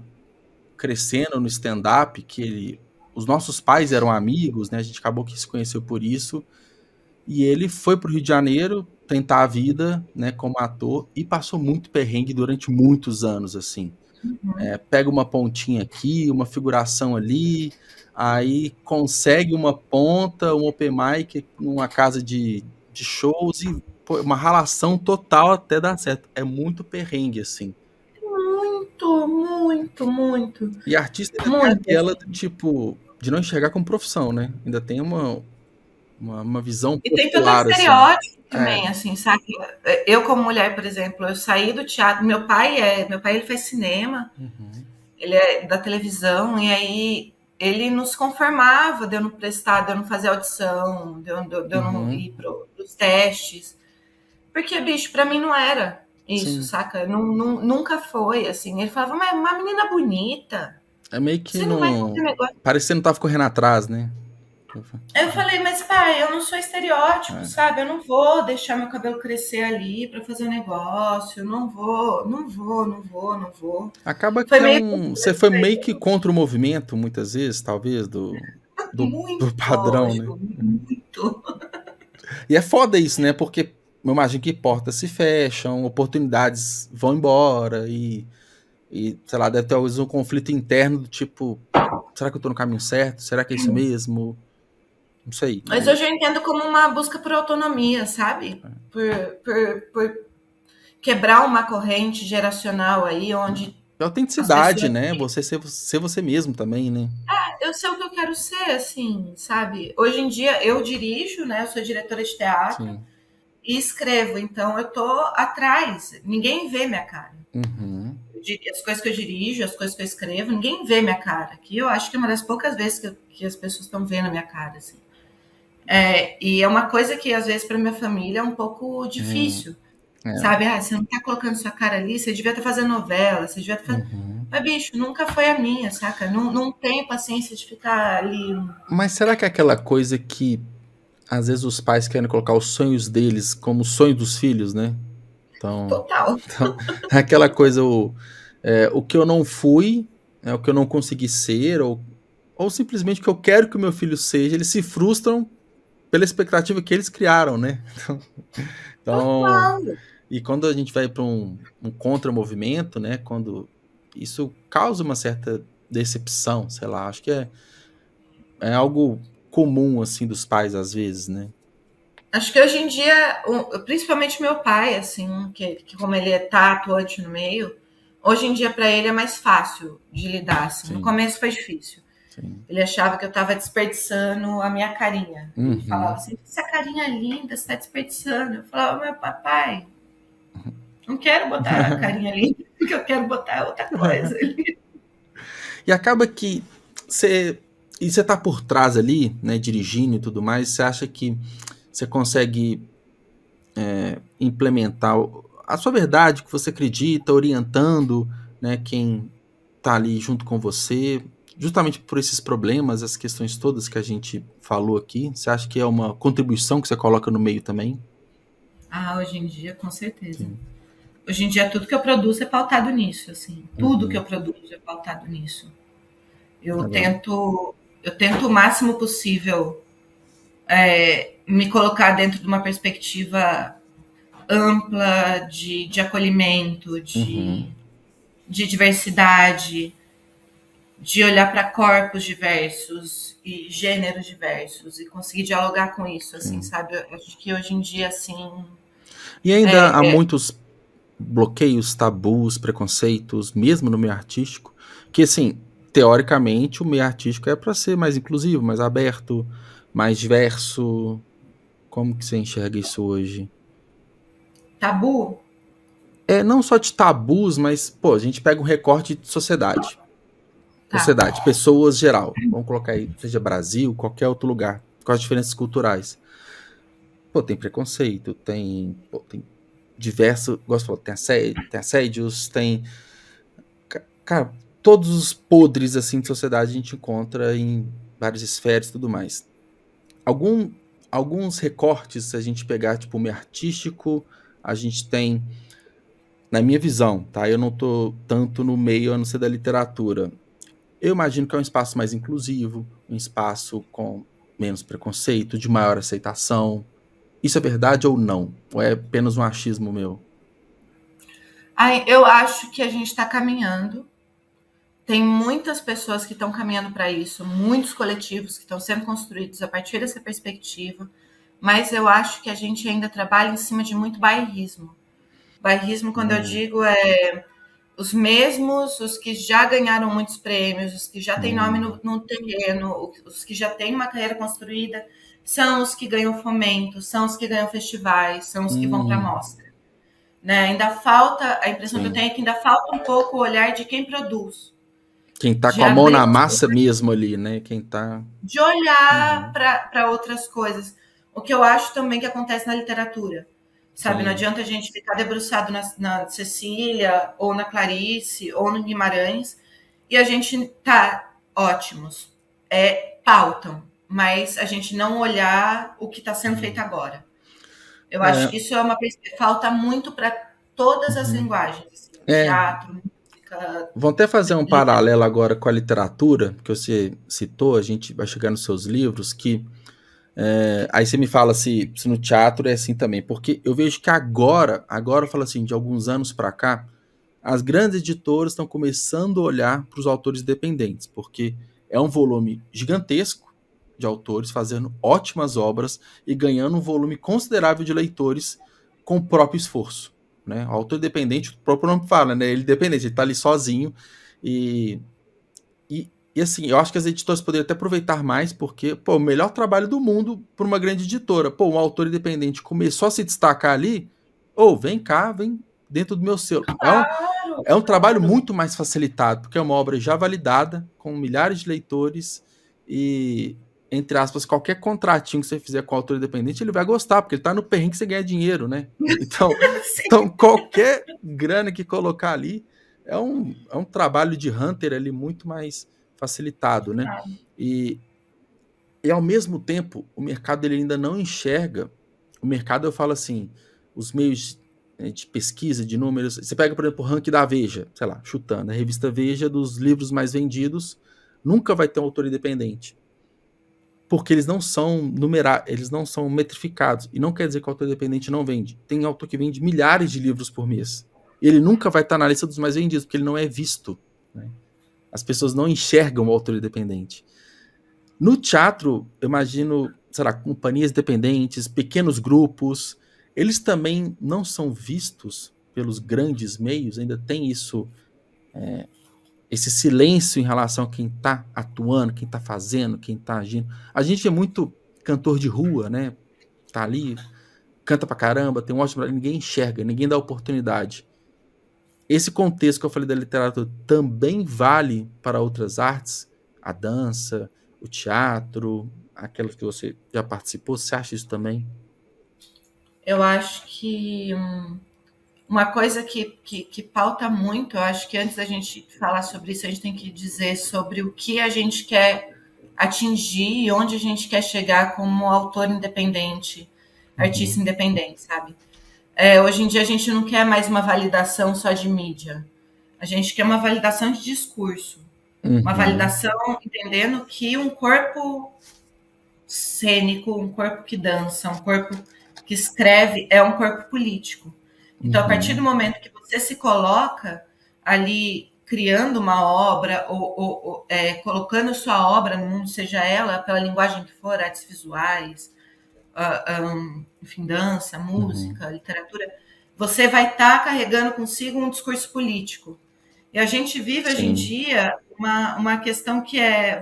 crescendo no stand-up, os nossos pais eram amigos, né, a gente acabou que se conheceu por isso, e ele foi pro Rio de Janeiro tentar a vida, né, como ator, e passou muito perrengue durante muitos anos, assim. Pega uma pontinha aqui, uma figuração ali, aí consegue uma ponta, um open mic numa casa de shows e uma ralação total até dar certo. É muito perrengue, assim. Muito. E artista ainda tem aquela do tipo, de não enxergar como profissão, né? Ainda tem uma visão popular, e tem todo um estereótipo assim. Também, assim, sabe? Eu como mulher, por exemplo, eu saí do teatro, meu pai ele faz cinema, ele é da televisão, e aí ele nos conformava de eu não prestar, de eu não fazer audição, de eu não ir pros testes, porque, bicho, pra mim não era isso, saca? Nunca foi, assim. Ele falava, mas uma menina bonita. É meio que você não vai fazer negócio. Parece que você não tava correndo atrás, né? Eu falei, mas pai, eu não sou estereótipo, sabe? Eu não vou deixar meu cabelo crescer ali pra fazer um negócio. Eu não vou. Acaba que você foi meio que contra o movimento, muitas vezes, talvez, do padrão, lógico, né? Muito. E é foda isso, né? Porque eu imagino que portas se fecham, oportunidades vão embora e sei lá, deve ter talvez um conflito interno do tipo, será que eu tô no caminho certo? Será que é isso mesmo? Não sei. Mas hoje eu entendo como uma busca por autonomia, sabe? Por quebrar uma corrente geracional aí, onde... autenticidade, né? Você ser você mesmo também, né? Eu sei o que eu quero ser, assim, sabe? Hoje em dia eu dirijo, né? Eu sou diretora de teatro e escrevo, então eu tô atrás. Ninguém vê minha cara. As coisas que eu dirijo, as coisas que eu escrevo, ninguém vê minha cara. Que eu acho que é uma das poucas vezes que as pessoas estão vendo a minha cara, assim. E é uma coisa que, às vezes, para minha família é um pouco difícil. Sabe? Você não tá colocando sua cara ali, você devia estar fazendo novela, você devia estar fazendo... Mas, bicho, nunca foi a minha, saca? Não tenho paciência de ficar ali... Mas será que é aquela coisa que, às vezes, os pais querem colocar os sonhos deles como sonho dos filhos, né? Então, total. Então, é aquela coisa, o que eu não fui, o que eu não consegui ser, ou simplesmente o que eu quero que o meu filho seja, eles se frustram pela expectativa que eles criaram, né? Então e quando a gente vai para um contramovimento, né? Quando isso causa uma certa decepção, sei lá, acho que é algo comum, assim, dos pais, às vezes, né? Acho que hoje em dia, principalmente meu pai, assim, que como ele tá atuante no meio, hoje em dia para ele é mais fácil de lidar, assim. No começo foi difícil. Ele achava que eu tava desperdiçando a minha carinha. Ele falava assim, essa carinha linda, você tá desperdiçando. Eu falava, meu papai, Não quero botar a carinha ali, porque eu quero botar outra coisa ali. E acaba que você tá por trás ali, né, dirigindo e tudo mais, você acha que você consegue implementar a sua verdade, que você acredita, orientando, né, quem tá ali junto com você, justamente por esses problemas, as questões todas que a gente falou aqui? Você acha que é uma contribuição que você coloca no meio também? Hoje em dia, com certeza. Sim. Hoje em dia, tudo que eu produzo é pautado nisso, assim. Tudo que eu produzo é pautado nisso. Eu tento o máximo possível me colocar dentro de uma perspectiva ampla de acolhimento, de diversidade, de olhar para corpos diversos e gêneros diversos e conseguir dialogar com isso, assim, sabe? Eu acho que hoje em dia, assim... E ainda há muitos bloqueios, tabus, preconceitos, mesmo no meio artístico, que, assim, teoricamente, o meio artístico é para ser mais inclusivo, mais aberto, mais diverso. Como que você enxerga isso hoje? Tabu? Não só de tabus, mas, pô, a gente pega um recorte de sociedade. Sociedade, pessoas geral. Vamos colocar aí, seja Brasil, qualquer outro lugar, com as diferenças culturais. Pô, tem preconceito, tem diversos, gosto de falar, tem assédios, tem... Cara, todos os podres, assim, de sociedade a gente encontra em várias esferas e tudo mais. Alguns recortes, se a gente pegar, tipo, o meio artístico, a gente tem, na minha visão, tá? Eu não tô tanto no meio, a não ser da literatura. Eu imagino que é um espaço mais inclusivo, um espaço com menos preconceito, de maior aceitação. Isso é verdade ou não? Ou é apenas um achismo meu? Eu acho que a gente está caminhando. Tem muitas pessoas que estão caminhando para isso, muitos coletivos que estão sendo construídos a partir dessa perspectiva, mas eu acho que a gente ainda trabalha em cima de muito bairrismo. Bairrismo, quando eu digo, os mesmos, os que já ganharam muitos prêmios, os que já têm nome no terreno, os que já têm uma carreira construída, são os que ganham fomento, são os que ganham festivais, são os que vão para a mostra. Né? Ainda falta, a impressão que eu tenho é que ainda falta um pouco o olhar de quem produz. Quem tá com a mão na massa mesmo ali, né? Quem tá... De olhar para outras coisas. O que eu acho também que acontece na literatura. Sabe, sim, não adianta a gente ficar debruçado na Cecília, ou na Clarice, ou no Guimarães, e a gente tá ótimos, pautam, mas a gente não olhar o que está sendo feito agora. Eu acho que isso é uma falta muito para todas as linguagens, assim, teatro, música. Vão até fazer um paralelo agora com a literatura, que você citou, a gente vai chegar nos seus livros, que aí você me fala se no teatro é assim também, porque eu vejo que agora eu falo assim, de alguns anos para cá, as grandes editoras estão começando a olhar para os autores independentes, porque é um volume gigantesco de autores fazendo ótimas obras e ganhando um volume considerável de leitores com o próprio esforço, né? O autor independente, o próprio nome fala, né? Ele é independente, ele tá ali sozinho e assim, eu acho que as editoras poderiam até aproveitar mais, porque, pô, o melhor trabalho do mundo por uma grande editora. Pô, um autor independente começou a se destacar ali, vem cá, vem dentro do meu selo. Claro, é um trabalho muito mais facilitado, porque é uma obra já validada, com milhares de leitores, e, entre aspas, qualquer contratinho que você fizer com o autor independente, ele vai gostar, porque ele tá no perrengue que você ganha dinheiro, né? Então qualquer grana que colocar ali é um trabalho de hunter ali muito mais facilitado, né? E ao mesmo tempo, o mercado ele ainda não enxerga. O mercado, eu falo assim, os meios de pesquisa, de números. Você pega, por exemplo, o ranking da Veja, sei lá, chutando, a revista Veja dos livros mais vendidos, nunca vai ter um autor independente. Porque eles não são eles não são metrificados. E não quer dizer que o autor independente não vende. Tem autor que vende milhares de livros por mês. Ele nunca vai estar na lista dos mais vendidos, porque ele não é visto, né? As pessoas não enxergam o autor independente. No teatro, eu imagino, sei lá, companhias independentes, pequenos grupos, eles também não são vistos pelos grandes meios, ainda tem isso, esse silêncio em relação a quem está atuando, quem está fazendo, quem está agindo. A gente é muito cantor de rua, né? Tá ali, canta pra caramba, tem um ótimo... Ninguém enxerga, ninguém dá oportunidade. Esse contexto que eu falei da literatura também vale para outras artes? A dança, o teatro, aquelas que você já participou? Você acha isso também? Eu acho que uma coisa que pauta muito, eu acho que antes da gente falar sobre isso, a gente tem que dizer sobre o que a gente quer atingir e onde a gente quer chegar como autor independente, artista independente, sabe? Hoje em dia a gente não quer mais uma validação só de mídia. A gente quer uma validação de discurso. Uma validação entendendo que um corpo cênico, um corpo que dança, um corpo que escreve é um corpo político. Então, a partir do momento que você se coloca ali criando uma obra ou colocando sua obra no mundo, seja ela pela linguagem que for, artes visuais, enfim, dança, música, literatura, você vai estar carregando consigo um discurso político. E a gente vive hoje em dia uma questão que é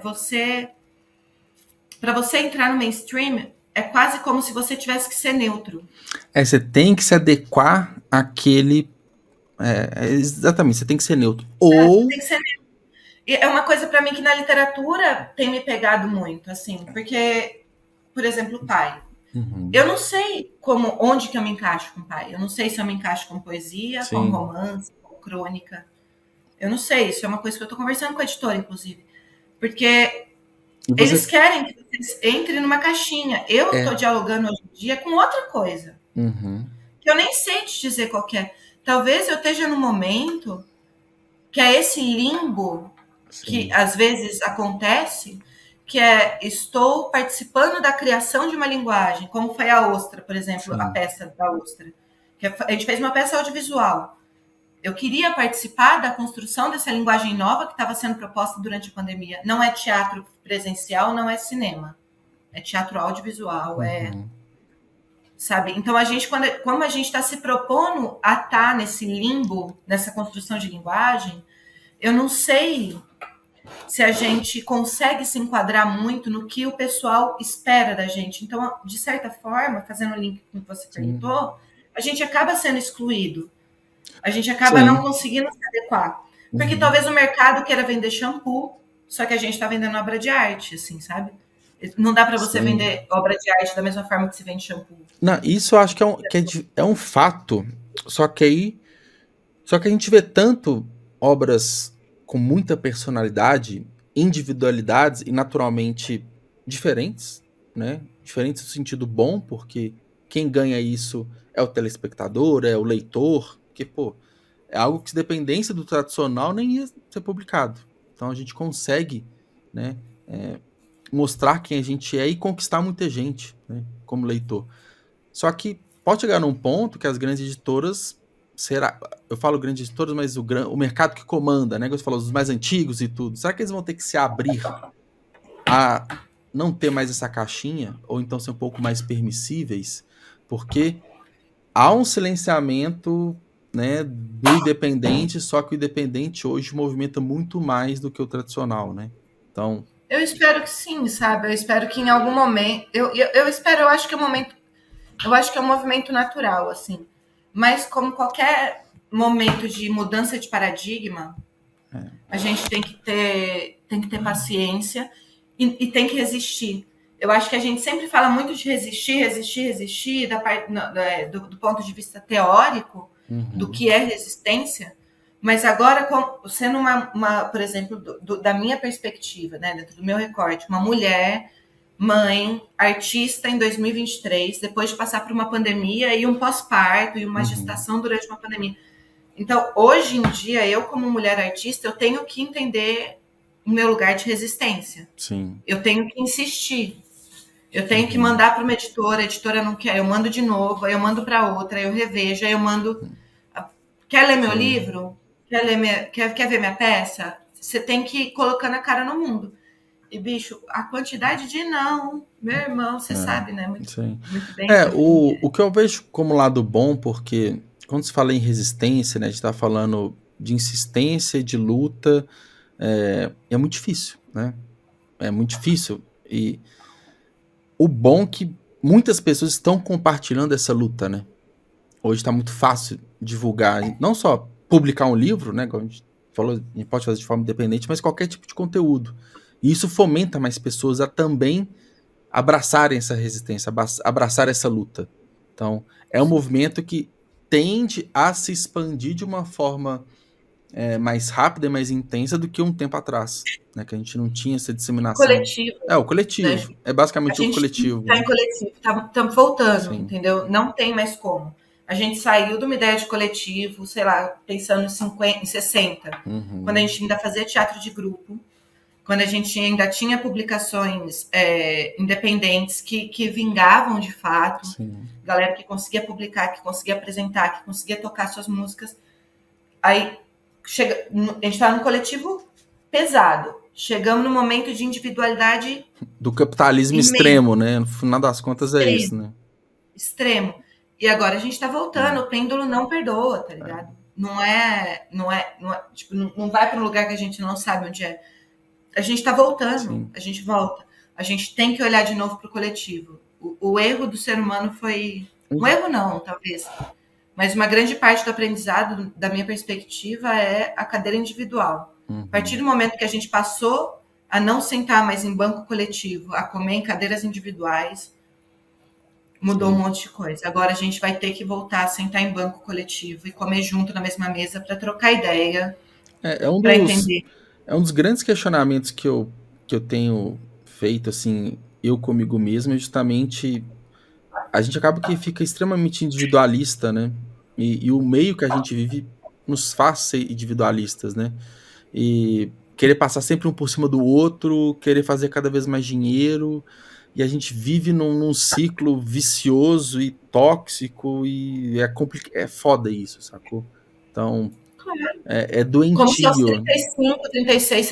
para você entrar no mainstream, é quase como se você tivesse que ser neutro. Você tem que se adequar àquele... exatamente, você tem que ser neutro. Ou... Você tem que ser neutro. E é uma coisa para mim que na literatura tem me pegado muito, assim, porque, por exemplo, o pai. Eu não sei onde que eu me encaixo com o pai. Eu não sei se eu me encaixo com poesia, com romance, com crônica. Eu não sei, isso é uma coisa que eu tô conversando com a editora, inclusive. Porque eles querem que você entre numa caixinha. Eu tô dialogando hoje em dia com outra coisa. Que eu nem sei te dizer qual que é. Talvez eu esteja num momento que é esse limbo que às vezes acontece, que estou participando da criação de uma linguagem, como foi a Ostra, por exemplo, a peça da Ostra. A gente fez uma peça audiovisual. Eu queria participar da construção dessa linguagem nova que estava sendo proposta durante a pandemia. Não é teatro presencial, não é cinema. É teatro audiovisual, sabe? Então, como a gente está se propondo a estar nesse limbo, nessa construção de linguagem, eu não sei se a gente consegue se enquadrar muito no que o pessoal espera da gente. Então, de certa forma, fazendo o link com o que você perguntou, a gente acaba sendo excluído. A gente acaba não conseguindo se adequar. Porque talvez o mercado queira vender shampoo, só que a gente está vendendo obra de arte, assim, sabe? Não dá para você vender obra de arte da mesma forma que se vende shampoo. Não, isso eu acho que é um fato. Só que a gente vê tanto obras com muita personalidade, individualidades e naturalmente diferentes, né? Diferentes no sentido bom, porque quem ganha isso é o telespectador, é o leitor, porque, pô, é algo que, se dependesse do tradicional, nem ia ser publicado. Então a gente consegue, né, mostrar quem a gente é e conquistar muita gente, né, como leitor. Só que pode chegar num ponto que as grandes editoras, eu falo grandes editoras, mas o mercado que comanda, né, você falou, os mais antigos e tudo, será que eles vão ter que se abrir a não ter mais essa caixinha, ou então ser um pouco mais permissíveis? Porque há um silenciamento, né, do independente, só que o independente hoje movimenta muito mais do que o tradicional, né? Então... Eu espero que sim, sabe? Eu espero que em algum momento... Eu acho que é um momento... Eu acho que é um movimento natural, assim. Mas como qualquer momento de mudança de paradigma, a gente tem que ter paciência e tem que resistir. Eu acho que a gente sempre fala muito de resistir, do ponto de vista teórico, do que é resistência, mas agora, sendo por exemplo, da minha perspectiva, né, dentro do meu recorte, uma mulher, mãe, artista em 2023, depois de passar por uma pandemia e um pós-parto e uma gestação durante uma pandemia. Então, hoje em dia, eu como mulher artista, eu tenho que entender o meu lugar de resistência. Sim. Eu tenho que insistir. Eu tenho que mandar para uma editora, a editora não quer, eu mando de novo, aí eu mando para outra, aí eu revejo, aí eu mando... Quer ler meu livro? Quer ver minha peça? Você tem que ir colocando a cara no mundo. E, bicho, a quantidade de não, meu irmão, você sabe, né? Muito bem. O que eu vejo como lado bom, porque quando se fala em resistência, né, a gente tá falando de insistência, de luta, é muito difícil, né? É muito difícil. E o bom que muitas pessoas estão compartilhando essa luta, né? Hoje está muito fácil divulgar, não só publicar um livro, né? Como a gente falou, a gente pode fazer de forma independente, mas qualquer tipo de conteúdo. E isso fomenta mais pessoas a também abraçarem essa resistência, abraçar essa luta. Então, é um movimento que tende a se expandir de uma forma mais rápida e mais intensa do que um tempo atrás, né? Que a gente não tinha essa disseminação. Coletivo. O coletivo. Né? É basicamente o coletivo. Está em coletivo, estamos voltando, Sim. entendeu? Não tem mais como. A gente saiu de uma ideia de coletivo, sei lá, pensando em 50, em 60, quando a gente ainda fazia teatro de grupo, quando a gente ainda tinha publicações independentes que vingavam de fato, Sim. Galera que conseguia publicar, que conseguia apresentar, que conseguia tocar suas músicas. Aí a gente estava num coletivo pesado. Chegamos no momento de individualidade do capitalismo extremo, né? No final das contas é isso, né? Extremo. E agora a gente tá voltando, o pêndulo não perdoa, tá ligado? Não tipo, não vai para um lugar que a gente não sabe onde é. A gente tá voltando, sim. A gente volta. A gente tem que olhar de novo pro coletivo. O erro do ser humano foi... Um erro não, talvez. Mas uma grande parte do aprendizado, da minha perspectiva, é a cadeira individual. A partir do momento que a gente passou a não sentar mais em banco coletivo, a comer em cadeiras individuais, mudou um monte de coisa. Agora a gente vai ter que voltar a sentar em banco coletivo e comer junto na mesma mesa para trocar ideia, para entender. É um dos grandes questionamentos que eu tenho feito, assim, eu comigo mesmo, é justamente a gente acaba que fica extremamente individualista, né? E o meio que a gente vive nos faz ser individualistas, né? E querer passar sempre um por cima do outro, querer fazer cada vez mais dinheiro, e a gente vive num ciclo vicioso e tóxico, e é foda isso, sacou? Então, é doentio. Como se aos 35, 36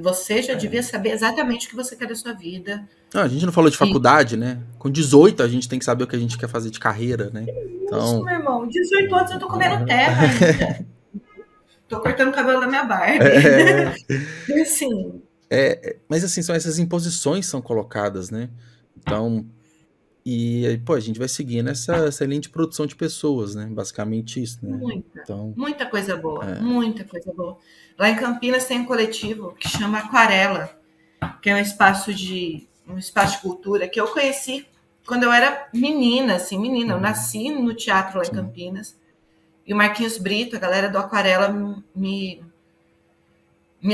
você já devia saber exatamente o que você quer da sua vida. Não, a gente não falou de faculdade, né? Com 18 a gente tem que saber o que a gente quer fazer de carreira, né? Então... Isso, meu irmão. 18 anos eu tô comendo terra ainda. Tô cortando o cabelo da minha Barbie. Assim... mas assim, são essas imposições que são colocadas, né? Então, e pô, a gente vai seguindo essa linha de produção de pessoas, né? Basicamente isso, né? Muita coisa boa, muita coisa boa. Lá em Campinas tem um coletivo que chama Aquarela, que é um espaço de cultura que eu conheci quando eu era menina, eu nasci no teatro lá em Campinas. E o Marquinhos Brito, a galera do Aquarela, me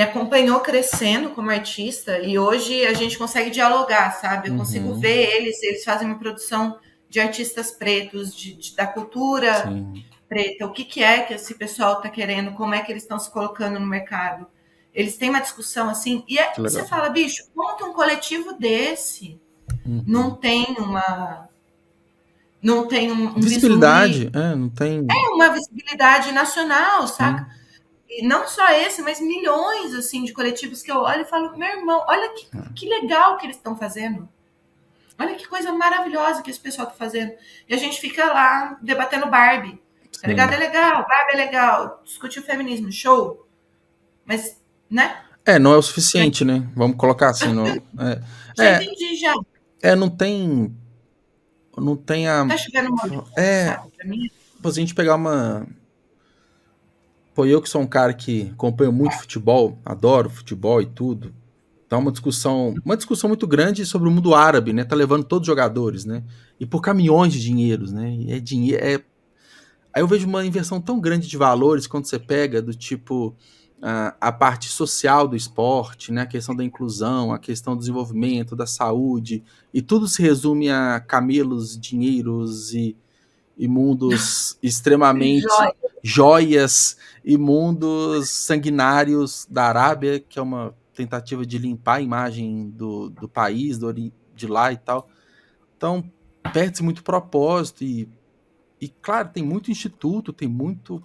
acompanhou crescendo como artista, e hoje a gente consegue dialogar, sabe? Eu consigo ver eles fazem uma produção de artistas pretos, da cultura preta, o que é que esse pessoal está querendo, como é que eles estão se colocando no mercado. Eles têm uma discussão assim, e você fala, bicho, como que um coletivo desse não tem um visibilidade, não tem... uma visibilidade nacional, saca? E não só esse, mas milhões, assim, de coletivos que eu olho e falo, meu irmão, olha que legal que eles estão fazendo. Olha que coisa maravilhosa que esse pessoal tá fazendo. E a gente fica lá debatendo Barbie. Tá ligado? É legal, Barbie é legal. Discutir o feminismo, show. Mas, né? Não é o suficiente, né? Vamos colocar assim. Já entendi, já. Não tem a... Tá chovendo muito, sabe? Pra mim. Se a gente pegar uma... Pô, eu que sou um cara que acompanho muito futebol, adoro futebol e tudo, tá uma discussão muito grande sobre o mundo árabe, né? Tá levando todos os jogadores, né? E por caminhões de dinheiros, né? Aí eu vejo uma inversão tão grande de valores quando você pega do tipo a parte social do esporte, né? A questão da inclusão, a questão do desenvolvimento, da saúde, e tudo se resume a camelos, dinheiros e mundos extremamente joias e mundos sanguinários da Arábia, que é uma tentativa de limpar a imagem do país, de lá e tal. Então, perde-se muito propósito e, claro, tem muito instituto, tem muito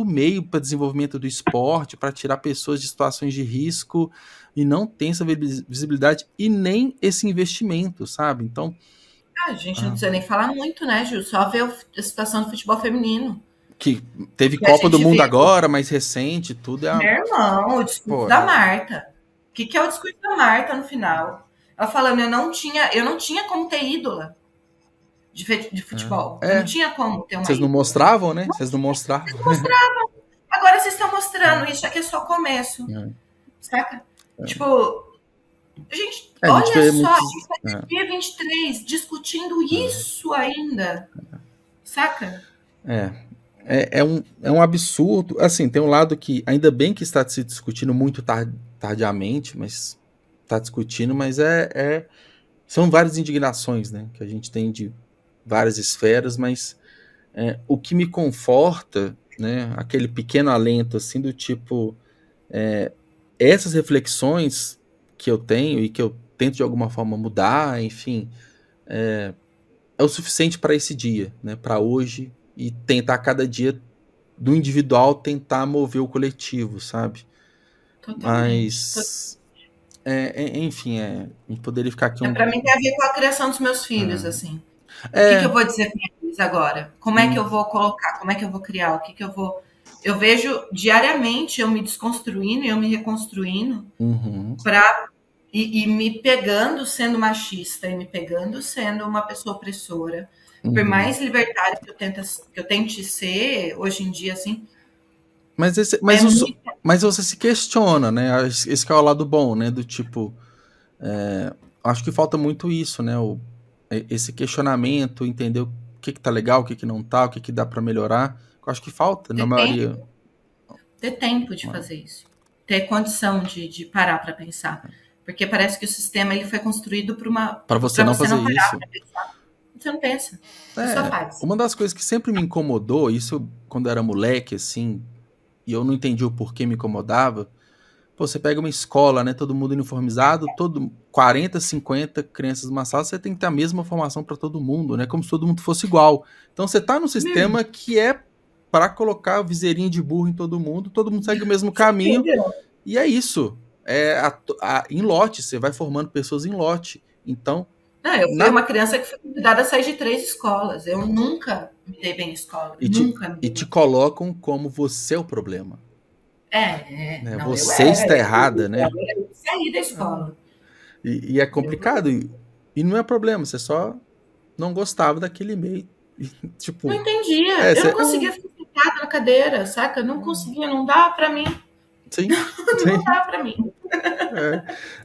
meio para desenvolvimento do esporte, para tirar pessoas de situações de risco, e não tem essa visibilidade e nem esse investimento, sabe? Então, a gente não precisa nem falar muito, né, Gil? Só ver a situação do futebol feminino. Que teve Copa do Mundo agora, mais recente, tudo é... Meu irmão, o discurso da Marta. O que é o discurso da Marta no final? Ela falando, eu não tinha como ter ídola de futebol. Eu não tinha como ter uma Vocês não ídola. mostravam, né? Vocês não mostravam. Agora vocês estão mostrando, isso aqui é só começo. Saca? Tipo, gente, A gente olha vê só, muitos... a gente tá em 2023 discutindo isso ainda. Saca? É um absurdo. Assim, tem um lado que, ainda bem que está se discutindo muito tardiamente, mas está discutindo, mas são várias indignações, né, que a gente tem de várias esferas, mas o que me conforta, né, aquele pequeno alento, assim, do tipo, essas reflexões que eu tenho e que eu tento de alguma forma mudar, enfim, é o suficiente para esse dia, né, para hoje, e tentar cada dia do individual tentar mover o coletivo, sabe? Totalmente. Mas, enfim, a gente poderia ficar aqui Pra mim tem a ver com a criação dos meus filhos, assim. O que eu vou dizer para eles agora? Como é que eu vou colocar? Como é que eu vou criar? O que eu vou... Eu vejo diariamente eu me desconstruindo e eu me reconstruindo e me pegando sendo machista e me pegando sendo uma pessoa opressora. Por mais libertária que eu tente ser hoje em dia, assim. Mas você se questiona, né? Esse que é o lado bom, né? Do tipo, acho que falta muito isso, né? Esse questionamento, entender o que tá legal, o que não tá, o que dá para melhorar. Eu acho que falta, na maioria. Ter tempo de fazer isso. Ter condição de parar para pensar. Porque parece que o sistema ele foi construído para você não fazer isso. Você não pensa. Você só faz. Uma das coisas que sempre me incomodou, isso quando eu era moleque, assim, e eu não entendi o porquê me incomodava. Pô, você pega uma escola, né? Todo mundo uniformizado, 40, 50 crianças numa sala, você tem que ter a mesma formação para todo mundo, né? Como se todo mundo fosse igual. Então você tá num sistema que é para colocar viseirinho de burro em todo mundo segue o mesmo caminho. E é isso. Em lote, você vai formando pessoas em lote. Então. Não, eu fui uma criança que foi convidada a sair de 3 escolas. Eu nunca me dei bem em escola. E te colocam como você é o problema. Né? Não, você está errada, né? Eu saí da escola. E é complicado. E não é problema, você só não gostava daquele meio. Tipo, não entendia. Eu não conseguia ficar sentada na cadeira, saca? Não conseguia, não dava pra mim. Sim. Não dava pra mim.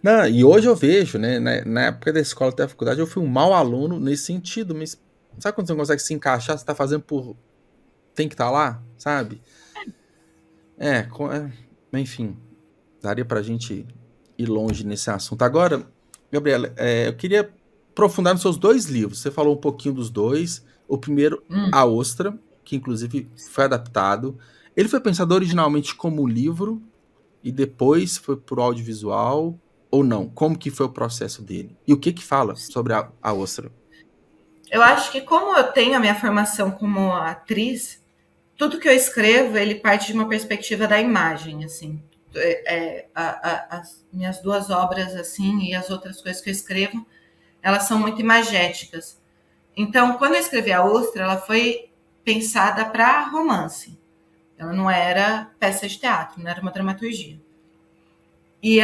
Não, e hoje eu vejo, né? Na época da escola até a faculdade, eu fui um mau aluno nesse sentido, mas sabe quando você não consegue se encaixar, você tá fazendo por. Tem que estar lá, sabe? Enfim, daria pra gente ir longe nesse assunto. Agora, Gabriela, eu queria aprofundar nos seus 2 livros. Você falou um pouquinho dos 2. O primeiro, A Ostra, que inclusive foi adaptado. Ele foi pensado originalmente como um livro e depois foi pro audiovisual ou não? Como que foi o processo dele? E o que fala sobre a Ostra? Eu acho que como eu tenho a minha formação como atriz, tudo que eu escrevo, ele parte de uma perspectiva da imagem, assim. As minhas 2 obras, assim, e as outras coisas que eu escrevo, elas são muito imagéticas. Então, quando eu escrevi A Ostra, ela foi pensada para romance. Ela não era peça de teatro, não era uma dramaturgia. E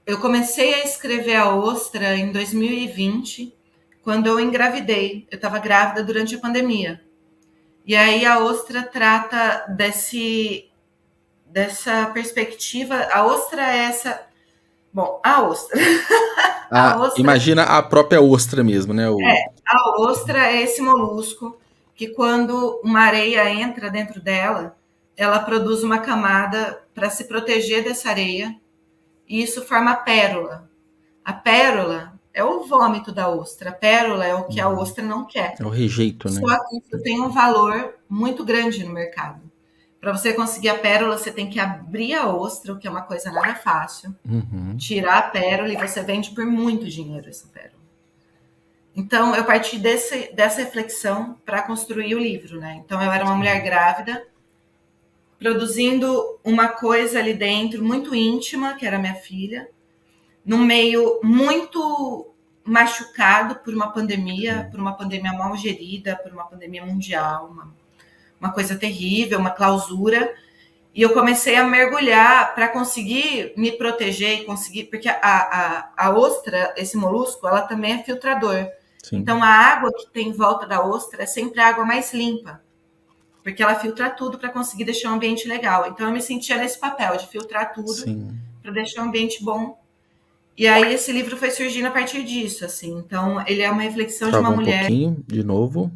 eu comecei a escrever A Ostra em 2020, quando eu engravidei. Eu estava grávida durante a pandemia. E aí a Ostra trata dessa perspectiva. A Ostra é essa... Bom, a Ostra. Imagina a própria ostra mesmo, né? A ostra é esse molusco que quando uma areia entra dentro dela, ela produz uma camada para se proteger dessa areia e isso forma a pérola. A pérola é o vômito da ostra. A pérola é o que a ostra não quer. É o rejeito, né? Só que isso tem um valor muito grande no mercado. Para você conseguir a pérola, você tem que abrir a ostra, o que é uma coisa nada fácil. Tirar a pérola e você vende por muito dinheiro essa pérola. Então, eu parti dessa reflexão para construir o livro, né? Então, eu era uma mulher grávida, produzindo uma coisa ali dentro muito íntima, que era minha filha, num meio muito machucado por uma pandemia mal gerida, por uma pandemia mundial, uma coisa terrível, uma clausura. E eu comecei a mergulhar para conseguir me proteger e conseguir... Porque a ostra, esse molusco, ela também é filtrador. Sim. Então, a água que tem em volta da ostra é sempre a água mais limpa. Porque ela filtra tudo para conseguir deixar um ambiente legal. Então, eu me sentia nesse papel de filtrar tudo para deixar um ambiente bom. E aí, esse livro foi surgindo a partir disso, assim. Então, ele é uma reflexão de uma mulher... um pouquinho, de novo.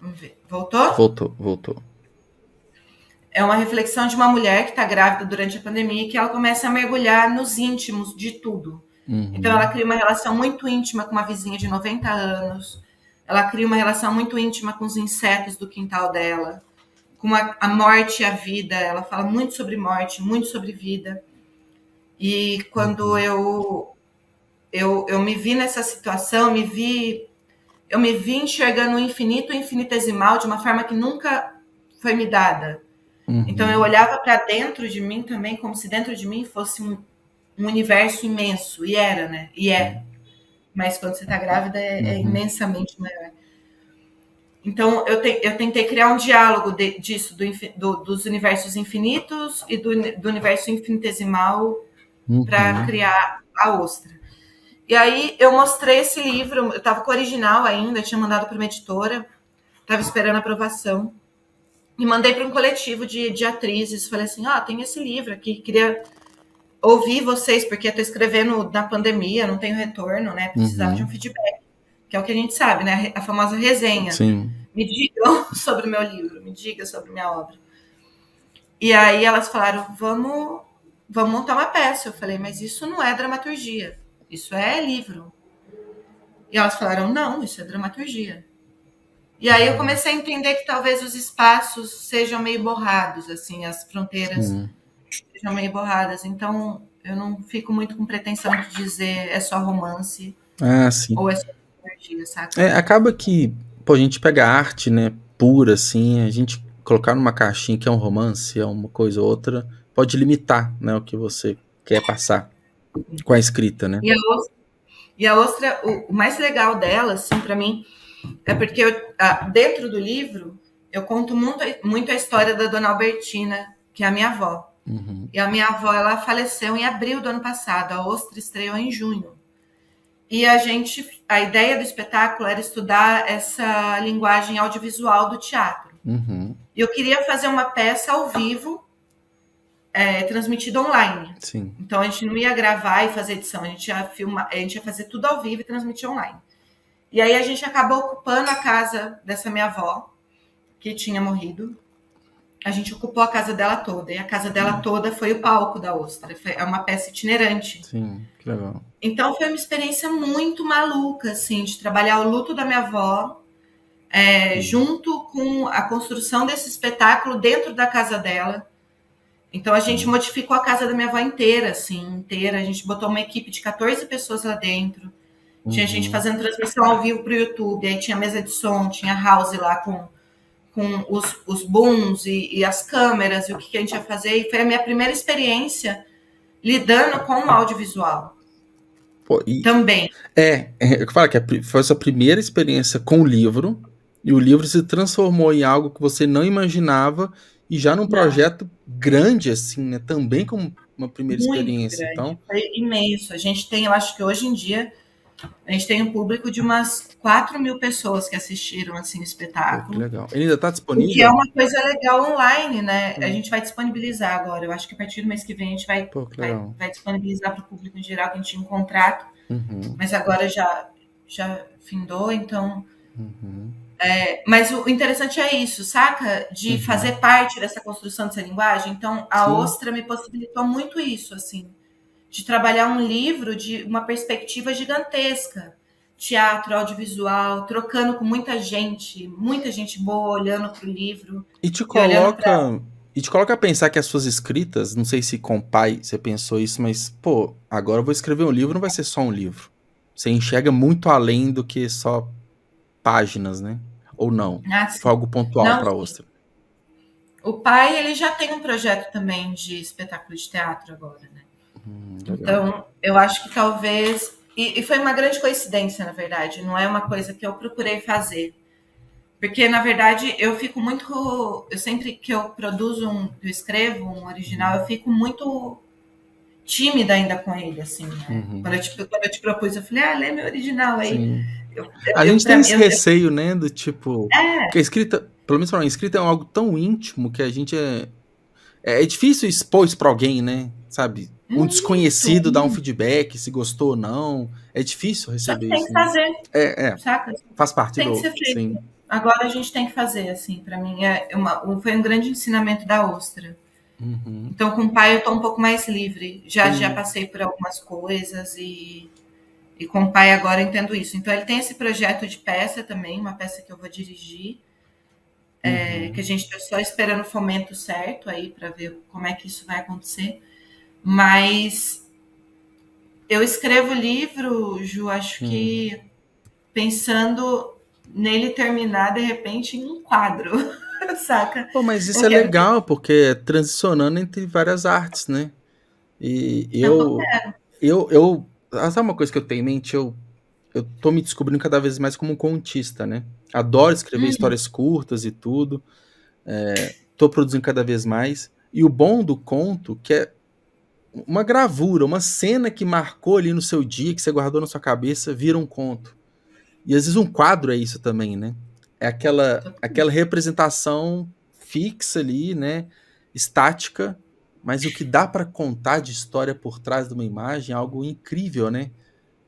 Vamos ver. Voltou? Voltou. É uma reflexão de uma mulher que está grávida durante a pandemia e que ela começa a mergulhar nos íntimos de tudo. Então, ela cria uma relação muito íntima com uma vizinha de 90 anos. Ela cria uma relação muito íntima com os insetos do quintal dela. Com a morte e a vida. Ela fala muito sobre morte, muito sobre vida. E quando eu me vi nessa situação, eu me vi enxergando o infinito e infinitesimal de uma forma que nunca foi me dada. Então, eu olhava para dentro de mim também, como se dentro de mim fosse um universo imenso. E era, né? E é. Mas quando você está grávida, é imensamente maior. Então, eu tentei criar um diálogo disso, dos universos infinitos e do universo infinitesimal para criar a ostra. E aí, eu mostrei esse livro, eu estava com o original ainda, tinha mandado para uma editora, estava esperando a aprovação. E mandei para um coletivo de atrizes. Falei assim, tem esse livro aqui, queria ouvir vocês, porque eu estou escrevendo na pandemia, não tenho retorno, né? Precisava de um feedback, que é o que a gente sabe, né? A famosa resenha. Sim. Me digam sobre o meu livro, me diga sobre minha obra. E aí elas falaram, vamos montar uma peça. Eu falei, mas isso não é dramaturgia, isso é livro. E elas falaram, não, isso é dramaturgia. E aí eu comecei a entender que talvez os espaços sejam meio borrados, assim, as fronteiras sejam meio borradas. Então, eu não fico muito com pretensão de dizer é só romance ou é só dramaturgia, saca? Acaba que, a gente pega a arte, né, pura, assim, a gente colocar numa caixinha que é um romance, é uma coisa ou outra, pode limitar, né, o que você quer passar com a escrita, né? E a ostra, o mais legal dela, assim, para mim, é porque dentro do livro eu conto muito a história da Dona Albertina, que é a minha avó. E a minha avó, ela faleceu em abril do ano passado, a ostra estreou em junho. E a ideia do espetáculo era estudar essa linguagem audiovisual do teatro. E eu queria fazer uma peça ao vivo, transmitida online. Sim. Então a gente não ia gravar e fazer edição, a gente ia filmar, a gente ia fazer tudo ao vivo e transmitir online. E aí a gente acabou ocupando a casa dessa minha avó, que tinha morrido. A gente ocupou a casa dela toda. E a casa dela toda foi o palco da ostra. É uma peça itinerante. Sim, que legal. Então foi uma experiência muito maluca, assim, de trabalhar o luto da minha avó, junto com a construção desse espetáculo dentro da casa dela. Então a gente modificou a casa da minha avó inteira, assim, inteira. A gente botou uma equipe de 14 pessoas lá dentro. Tinha gente fazendo transmissão ao vivo para o YouTube, aí tinha mesa de som, tinha house lá com os booms e as câmeras e o que a gente ia fazer. E foi a minha primeira experiência lidando com o audiovisual. Também. Eu falo que foi a sua primeira experiência com o livro, e o livro se transformou em algo que você não imaginava, e já num projeto grande, assim, né? Também como uma primeira muito experiência. Grande. Então, foi imenso. A gente tem, eu acho que hoje em dia, a gente tem um público de umas 4.000 pessoas que assistiram assim, o espetáculo. Que legal. Ele ainda está disponível? Que é uma coisa legal online, né? A gente vai disponibilizar agora. Eu acho que a partir do mês que vem a gente vai disponibilizar para o público em geral, que a gente tinha um contrato. Mas agora já findou, então... mas o interessante é isso, saca? De fazer parte dessa construção dessa linguagem. Então, a ostra me possibilitou muito isso, assim. De trabalhar um livro de uma perspectiva gigantesca. Teatro, audiovisual, trocando com muita gente boa olhando para o livro. E te coloca a pensar que as suas escritas, não sei se com o pai você pensou isso, mas, agora eu vou escrever um livro, não vai ser só um livro. Você enxerga muito além do que só páginas, né? Ou não? Foi algo pontual para a ostra. O pai, ele já tem um projeto também de espetáculo de teatro agora, né? Então, eu acho que talvez... E foi uma grande coincidência, na verdade. Não é uma coisa que eu procurei fazer. Porque, na verdade, eu fico muito... Eu sempre que eu eu escrevo um original, eu fico muito tímida ainda com ele, assim, né? Quando eu te propus, eu falei, lê meu original aí. Sim. A gente tem esse receio, né, do tipo... Porque a escrita, pelo menos pra mim, a escrita é algo tão íntimo que a gente é difícil expor isso pra alguém, né? Sabe? Um desconhecido dar um feedback, se gostou ou não. É difícil receber isso. Tem que fazer. Né? Saca? Faz parte tem que ser feito. Sim. Agora a gente tem que fazer, assim, pra mim foi um grande ensinamento da ostra. Então com o pai eu tô um pouco mais livre. Já passei por algumas coisas e com o pai agora eu entendo isso. Então ele tem esse projeto de peça também, uma peça que eu vou dirigir, que a gente está só esperando o fomento certo aí para ver como é que isso vai acontecer. Mas eu escrevo livro, Ju, acho que pensando nele terminar de repente em um quadro, saca? Pô, mas isso é legal, porque é transicionando entre várias artes, né? E sabe uma coisa que eu tenho em mente? Eu tô me descobrindo cada vez mais como um contista, né? Adoro escrever histórias curtas e tudo. Tô produzindo cada vez mais. E o bom do conto, que é uma gravura, uma cena que marcou ali no seu dia, que você guardou na sua cabeça, vira um conto. E às vezes um quadro é isso também, né? É aquela representação fixa ali, né? Estática, mas o que dá para contar de história por trás de uma imagem é algo incrível, né?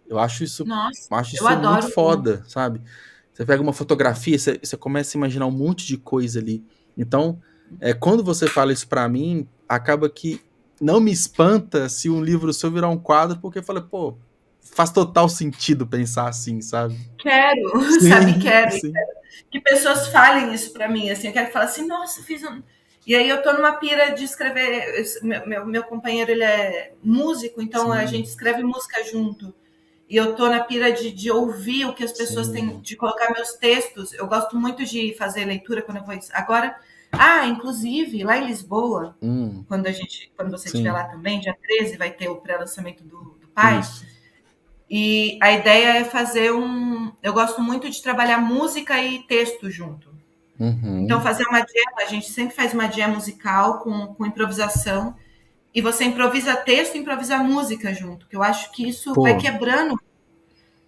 Eu acho isso, muito foda, sabe? Você pega uma fotografia, você começa a imaginar um monte de coisa ali. Então, quando você fala isso para mim, acaba que não me espanta se um livro seu virar um quadro, porque eu falei, pô, faz total sentido pensar assim, sabe? Quero, sim, sabe? Quero. Sim. Que pessoas falem isso para mim, assim, eu quero falar assim, nossa, fiz um... E aí eu tô numa pira de escrever, meu companheiro, ele é músico, então a gente escreve música junto. E eu tô na pira de ouvir o que as pessoas têm, de colocar meus textos. Eu gosto muito de fazer leitura quando eu vou... Agora, inclusive, lá em Lisboa, quando você estiver lá também, dia 13, vai ter o pré-lançamento do pai. Isso. E a ideia é fazer eu gosto muito de trabalhar música e texto junto. Então, fazer uma jam, a gente sempre faz uma jam musical com improvisação. E você improvisa texto e improvisa música junto. Que eu acho que isso vai quebrando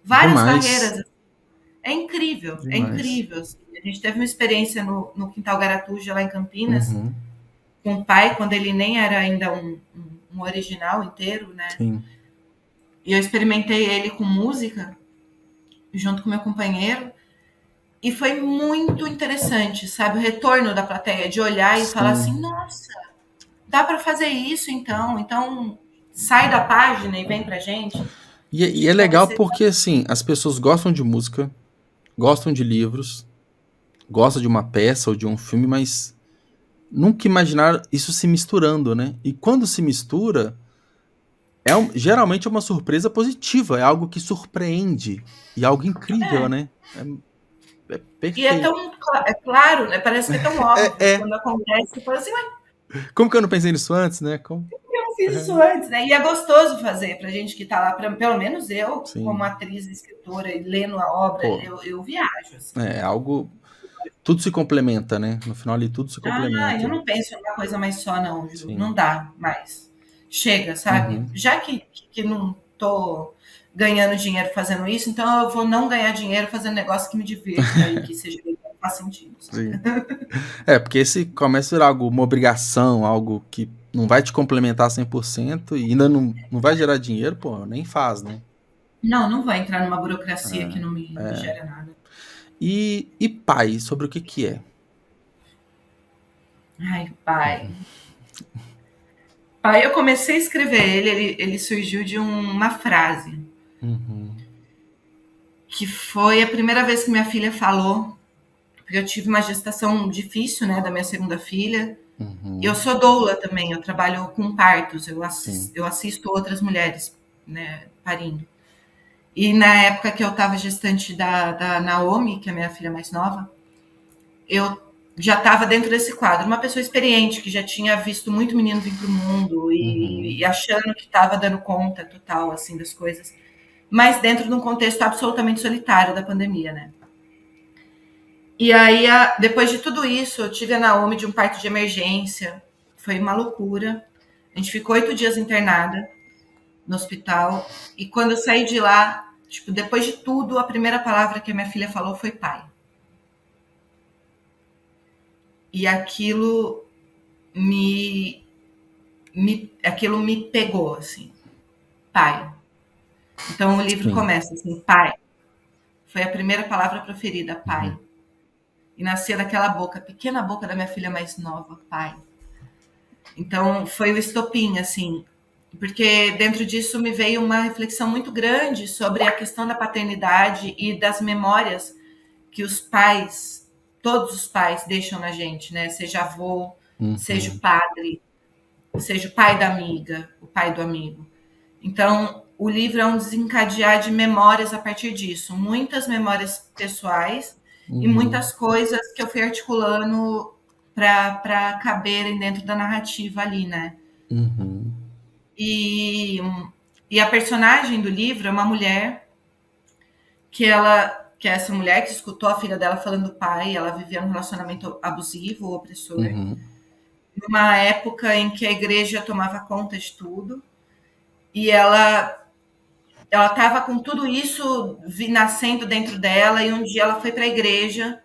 várias barreiras. É incrível, é incrível. A gente teve uma experiência no Quintal Garatuja, lá em Campinas, com o pai, quando ele nem era ainda um original inteiro, né? Sim. E eu experimentei ele com música, junto com meu companheiro, e foi muito interessante, sabe? O retorno da plateia, de olhar e falar assim, nossa, dá para fazer isso então sai da página e vem pra gente. E é legal porque, assim, as pessoas gostam de música, gostam de livros, gostam de uma peça ou de um filme, mas nunca imaginaram isso se misturando, né? E quando se mistura... geralmente é uma surpresa positiva, é algo que surpreende e algo incrível, né? É perfeito. E é tão claro, né? Parece que é tão óbvio quando acontece. Você fala assim, como que eu não pensei nisso antes, né? Como eu não fiz isso antes, né? E é gostoso fazer pra gente que tá lá, pelo menos eu, como atriz, escritora, e lendo a obra, eu viajo. Assim. É algo... Tudo se complementa, né? No final ali tudo se complementa. Eu não penso em uma coisa mais só, não, Ju. Não dá mais. Chega, sabe? Já que não tô ganhando dinheiro fazendo isso, então eu vou não ganhar dinheiro fazendo negócio que me divirta e que seja faz sentido. Sim. Porque esse começa a virar uma obrigação, algo que não vai te complementar 100% e ainda não vai gerar dinheiro, pô, nem faz, né? Não vai entrar numa burocracia que não me gera nada. E pai, sobre o que é? Ai, pai... Aí eu comecei a escrever ele surgiu de uma frase. Que foi a primeira vez que minha filha falou, porque eu tive uma gestação difícil, né, da minha segunda filha. E eu sou doula também, eu trabalho com partos, eu assisto outras mulheres, né, parindo. E na época que eu estava gestante da Naomi, que é a minha filha mais nova, eu já estava dentro desse quadro, uma pessoa experiente que já tinha visto muito menino vir para o mundo e achando que estava dando conta total assim das coisas, mas dentro de um contexto absolutamente solitário da pandemia, né? E aí, depois de tudo isso, eu tive a Naomi de um parto de emergência. Foi uma loucura. A gente ficou 8 dias internada no hospital. E quando eu saí de lá, tipo, depois de tudo, a primeira palavra que a minha filha falou foi pai. E aquilo aquilo me pegou, assim. Pai. Então o livro começa assim, pai. Foi a primeira palavra proferida, pai. E nascia daquela boca, pequena boca da minha filha mais nova, pai. Então foi o estopim, assim, porque dentro disso me veio uma reflexão muito grande sobre a questão da paternidade e das memórias que os pais, todos os pais deixam na gente, né? Seja avô, seja o padre, seja o pai da amiga, o pai do amigo. Então, o livro é um desencadear de memórias a partir disso. Muitas memórias pessoais e muitas coisas que eu fui articulando para caberem dentro da narrativa ali, né? E a personagem do livro é uma mulher que é essa mulher que escutou a filha dela falando do pai, ela vivia um relacionamento abusivo, opressor, numa época em que a igreja tomava conta de tudo, e ela estava com tudo isso nascendo dentro dela, e um dia ela foi para a igreja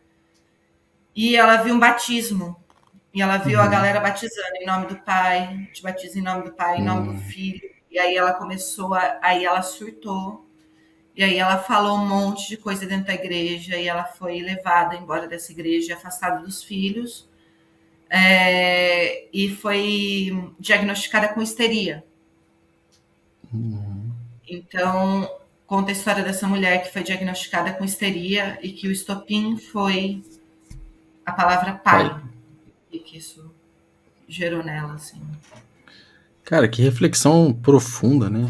e ela viu um batismo. E ela viu a galera batizando em nome do pai, te batiza em nome do pai, em nome do filho. E aí ela começou, aí ela surtou. E aí ela falou um monte de coisa dentro da igreja, e ela foi levada embora dessa igreja, afastada dos filhos. E foi diagnosticada com histeria. Então, conta a história dessa mulher que foi diagnosticada com histeria e que o estopim foi a palavra pai. E que isso gerou nela, assim. Cara, que reflexão profunda, né?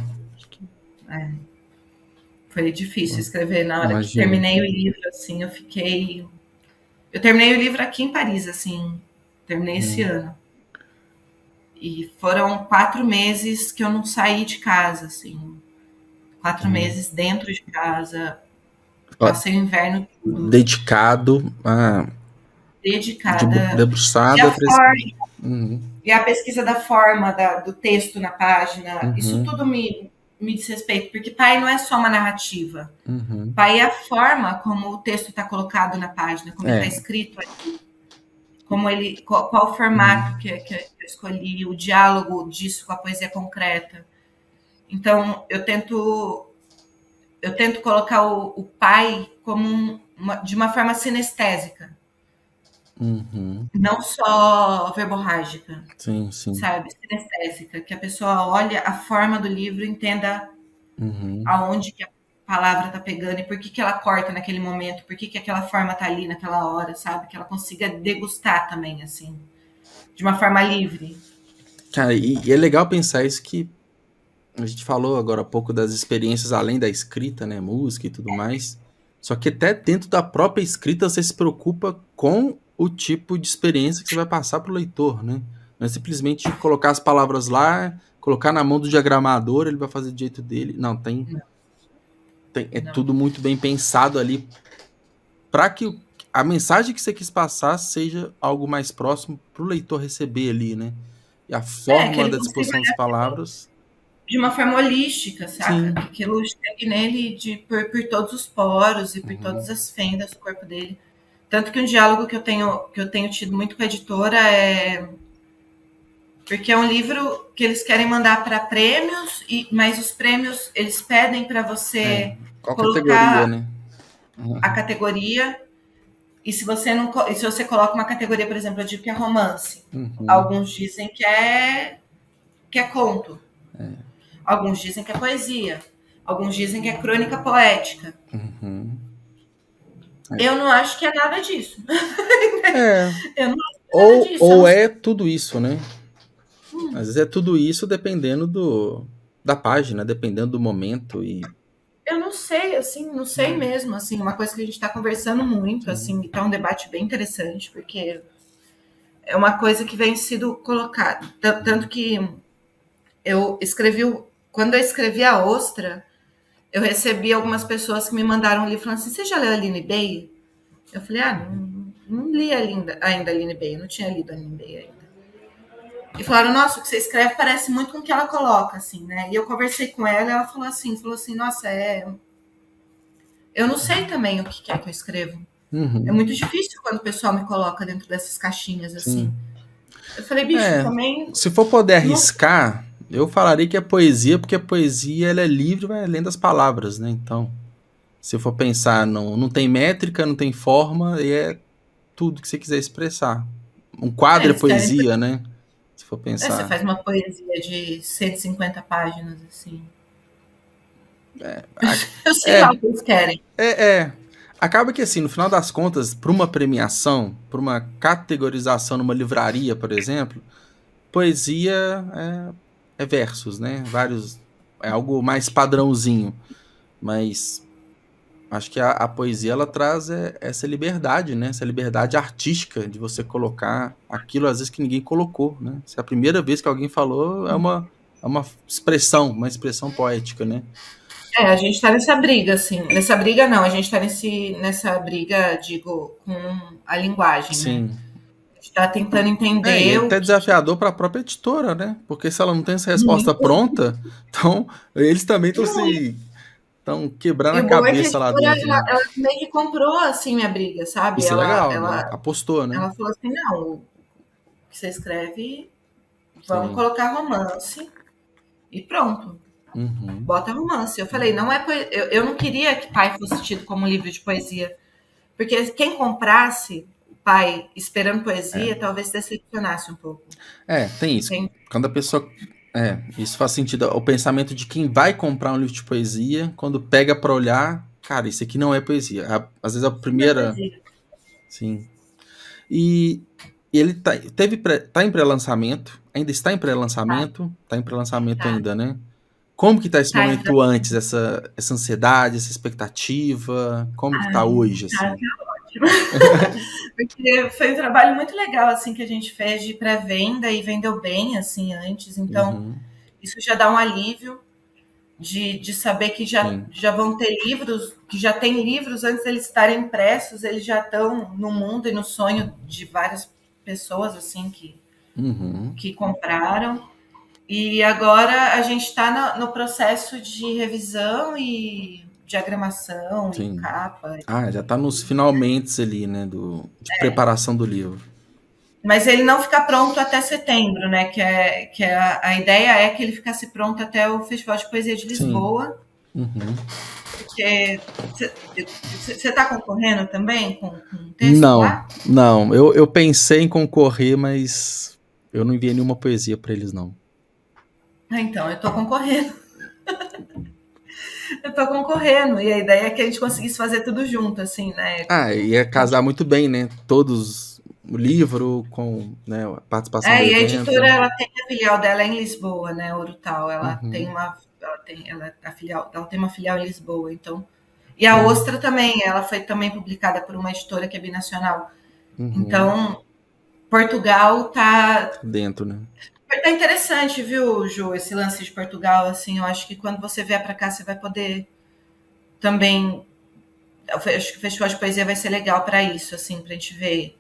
Foi difícil escrever. Na hora que terminei o livro, assim, eu terminei o livro aqui em Paris, assim. Terminei esse ano. E foram 4 meses que eu não saí de casa, assim. 4 meses dentro de casa. Passei o inverno tudo. Dedicada. Debruçada. E a pesquisa da forma do texto na página. Isso tudo me diz respeito. Porque pai não é só uma narrativa. Pai é a forma como o texto está colocado na página. Como ele está escrito aqui. Qual o formato que eu escolhi, o diálogo disso com a poesia concreta. Então, eu tento colocar o pai como de uma forma sinestésica. Não só verborrágica. Sim. Sabe? Sinestésica. Que a pessoa olha a forma do livro e entenda aonde que a palavra tá pegando e por que ela corta naquele momento, por que aquela forma tá ali naquela hora, sabe? Que ela consiga degustar também, assim, de uma forma livre. Cara, e é legal pensar isso, que a gente falou agora há pouco das experiências além da escrita, né, música e tudo mais, só que até dentro da própria escrita você se preocupa com o tipo de experiência que você vai passar pro leitor, né? Não é simplesmente colocar as palavras lá, colocar na mão do diagramador, ele vai fazer do jeito dele. Não. Tudo muito bem pensado ali para que a mensagem que você quis passar seja algo mais próximo para o leitor receber ali, né? E a forma da disposição das palavras... De uma forma holística, saca? Que aquilo chegue nele por todos os poros e por todas as fendas do corpo dele. Tanto que um diálogo que eu tenho tido muito com a editora porque é um livro que eles querem mandar para prêmios, mas os prêmios eles pedem para você colocar categoria, né? A categoria. E se você coloca uma categoria, por exemplo, eu digo que é romance, alguns dizem que é conto, alguns dizem que é poesia, alguns dizem que é crônica poética. Eu não acho que é nada disso. Eu não acho que é nada disso. Ou é tudo isso, né? Às vezes é tudo isso dependendo da página, dependendo do momento. Eu não sei, assim, não sei mesmo, assim, uma coisa que a gente está conversando muito, assim, e tá um debate bem interessante, porque é uma coisa que vem sido colocada. Tanto que quando eu escrevi A Ostra, eu recebi algumas pessoas que me mandaram um livro falando assim, você já leu a Aline Bay? Eu falei, não li ainda a Aline Bay, eu não tinha lido a Aline Bay ainda. E falaram, nossa, o que você escreve parece muito com o que ela coloca, assim, né? E eu conversei com ela e ela falou assim, nossa, eu não sei também o que é que eu escrevo. É muito difícil quando o pessoal me coloca dentro dessas caixinhas, assim. Sim. Eu falei, bicho, também... Se for poder arriscar, eu falaria que é poesia, porque a poesia ela é livre, vai além das palavras, né? Então, se for pensar, não tem métrica, não tem forma, e é tudo que você quiser expressar. Um quadro é poesia, né? Se for pensar. Você faz uma poesia de 150 páginas, assim. Eu sei lá o que eles querem. Acaba que, assim, no final das contas, para uma premiação, para uma categorização numa livraria, por exemplo, poesia é versos, né? É algo mais padrãozinho. Mas acho que a poesia, ela traz essa liberdade, né? Essa liberdade artística de você colocar aquilo, às vezes, que ninguém colocou, né? Se é a primeira vez que alguém falou, é uma expressão poética, né? A gente tá nessa briga, assim. Nessa briga, não. A gente tá nessa briga, digo, com a linguagem, Sim. né? A gente tá tentando entender... E é até desafiador para a própria editora, né? Porque se ela não tem essa resposta pronta, então eles também estão quebrando a cabeça lá dentro. Ela meio que comprou, assim, minha briga, sabe? Isso é legal, ela apostou, né? Ela falou assim, não, o que você escreve, vamos colocar romance e pronto. Bota romance. Eu falei, não é eu não queria que Pai fosse tido como livro de poesia, porque quem comprasse Pai esperando poesia, talvez decepcionasse um pouco. Tem isso. Quando a pessoa... isso faz sentido. O pensamento de quem vai comprar um livro de poesia, quando pega para olhar, cara, isso aqui não é poesia. Às vezes a primeira... Sim. E ele tá em pré-lançamento, ainda está em pré-lançamento, tá em pré-lançamento ainda, né? Como que tá esse momento antes, essa ansiedade, essa expectativa? Como que tá hoje, assim? Tá ótimo. Porque foi um trabalho muito legal, assim, que a gente fez de pré-venda e vendeu bem, assim, antes. Então, isso já dá um alívio de saber que já vão ter livros, que já tem livros antes deles estarem impressos, eles já estão no mundo e no sonho de várias pessoas, assim, que compraram. E agora a gente está no processo de revisão e diagramação e capa. Já está nos finalmente ali, né, de preparação do livro. Mas ele não fica pronto até setembro, né? Que a ideia é que ele ficasse pronto até o Festival de Poesia de Lisboa. Porque você está concorrendo também com texto lá? Não. Eu pensei em concorrer, mas eu não enviei nenhuma poesia para eles, não. Então, eu tô concorrendo. E a ideia é que a gente conseguisse fazer tudo junto, assim, né? Ia casar muito bem, né? Todos, o livro com, né, a participação do evento. E a editora, ela tem a filial dela em Lisboa, né? Urutau. Ela tem uma filial em Lisboa, então... E a Ostra também, ela foi também publicada por uma editora que é binacional. Então, Portugal tá... dentro, né? Tá interessante, viu, Ju, esse lance de Portugal, assim, eu acho que quando você vier para cá, você vai poder também... Eu acho que o Festival de Poesia vai ser legal para isso, assim, pra gente ver.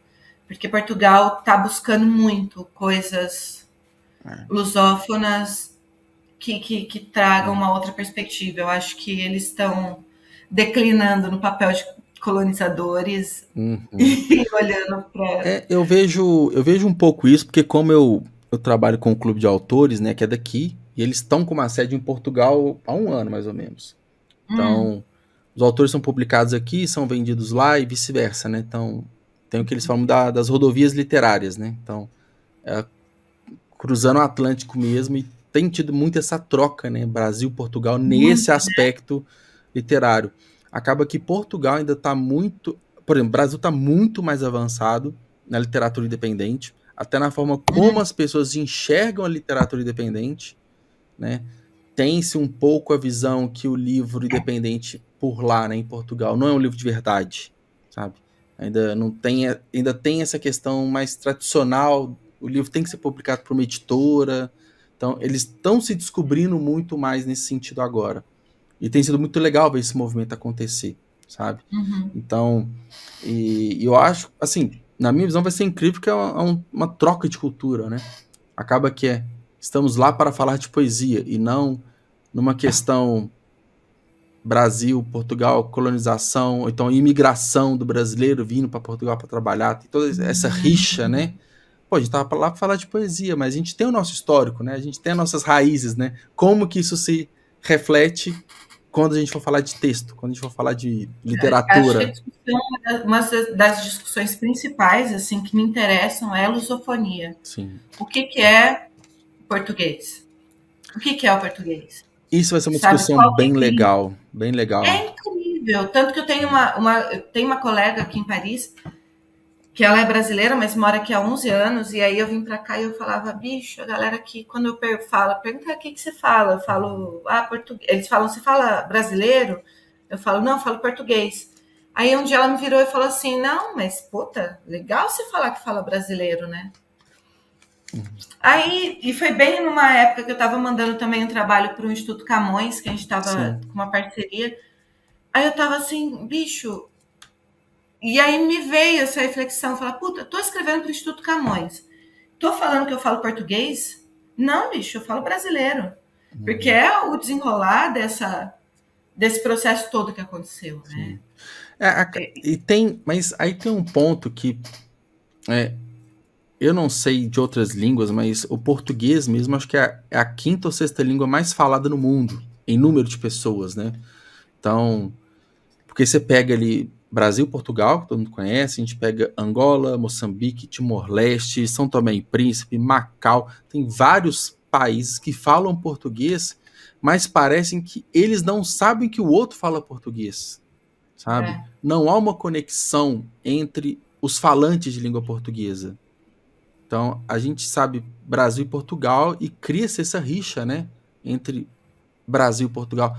Porque Portugal tá buscando muito coisas lusófonas que tragam uma outra perspectiva. Eu acho que eles estão declinando no papel de colonizadores e olhando para... Eu vejo um pouco isso, porque como eu trabalho com o clube de autores, né, que é daqui, e eles estão com uma sede em Portugal há 1 ano, mais ou menos. Então, os autores são publicados aqui, são vendidos lá e vice-versa, né? Então, tem o que eles falam das rodovias literárias, né? Então, cruzando o Atlântico mesmo, e tem tido muito essa troca, né? Brasil-Portugal, nesse aspecto literário. Acaba que Portugal ainda está muito... Por exemplo, o Brasil está muito mais avançado na literatura independente, até na forma como as pessoas enxergam a literatura independente, né? Tem-se um pouco a visão que o livro independente por lá, né, em Portugal, não é um livro de verdade, sabe? Ainda tem essa questão mais tradicional, o livro tem que ser publicado por uma editora, então eles estão se descobrindo muito mais nesse sentido agora. E tem sido muito legal ver esse movimento acontecer. sabe? Uhum. Então, e eu acho, assim, na minha visão vai ser incrível porque é uma troca de cultura, né? Acaba que estamos lá para falar de poesia e não numa questão Brasil, Portugal, colonização, ou então imigração do brasileiro vindo para Portugal para trabalhar, tem toda essa rixa, né? Pô, a gente tava lá para falar de poesia, mas a gente tem o nosso histórico, né? A gente tem as nossas raízes, né? Como que isso se reflete quando a gente for falar de texto, quando a gente for falar de Acho que a literatura? discussão, uma das discussões principais, assim, que me interessam é a lusofonia. Sim. O que é português? O que é o português? Isso vai ser uma Sabe, discussão qual que bem legal, bem legal. é incrível. Tanto que eu tenho eu tenho uma colega aqui em Paris, que ela é brasileira, mas mora aqui há 11 anos, e aí eu vim pra cá e eu falava, bicho, a galera aqui, quando eu pergunta o que você fala, eu falo, português. Eles falam, você fala brasileiro? Eu falo, não, eu falo português. Aí um dia ela me virou e falou assim, não, mas, puta, legal você falar que fala brasileiro, né? Aí, e foi bem numa época que eu estava mandando também um trabalho para o Instituto Camões, que a gente estava com uma parceria. Aí eu estava assim, bicho. E aí me veio essa reflexão, falar, puta, tô escrevendo para o Instituto Camões. Tô falando que eu falo português? Não, bicho, eu falo brasileiro. Porque é o desenrolar desse processo todo que aconteceu, né? Mas aí tem um ponto que eu não sei de outras línguas, mas o português mesmo acho que é a quinta ou sexta língua mais falada no mundo, em número de pessoas, né? Então, porque você pega ali Brasil, Portugal, que todo mundo conhece, a gente pega Angola, Moçambique, Timor-Leste, São Tomé e Príncipe, Macau, tem vários países que falam português, mas parecem que eles não sabem que o outro fala português, sabe? Não há uma conexão entre os falantes de língua portuguesa. Então, a gente sabe Brasil e Portugal e cria-se essa rixa, né? Entre Brasil e Portugal.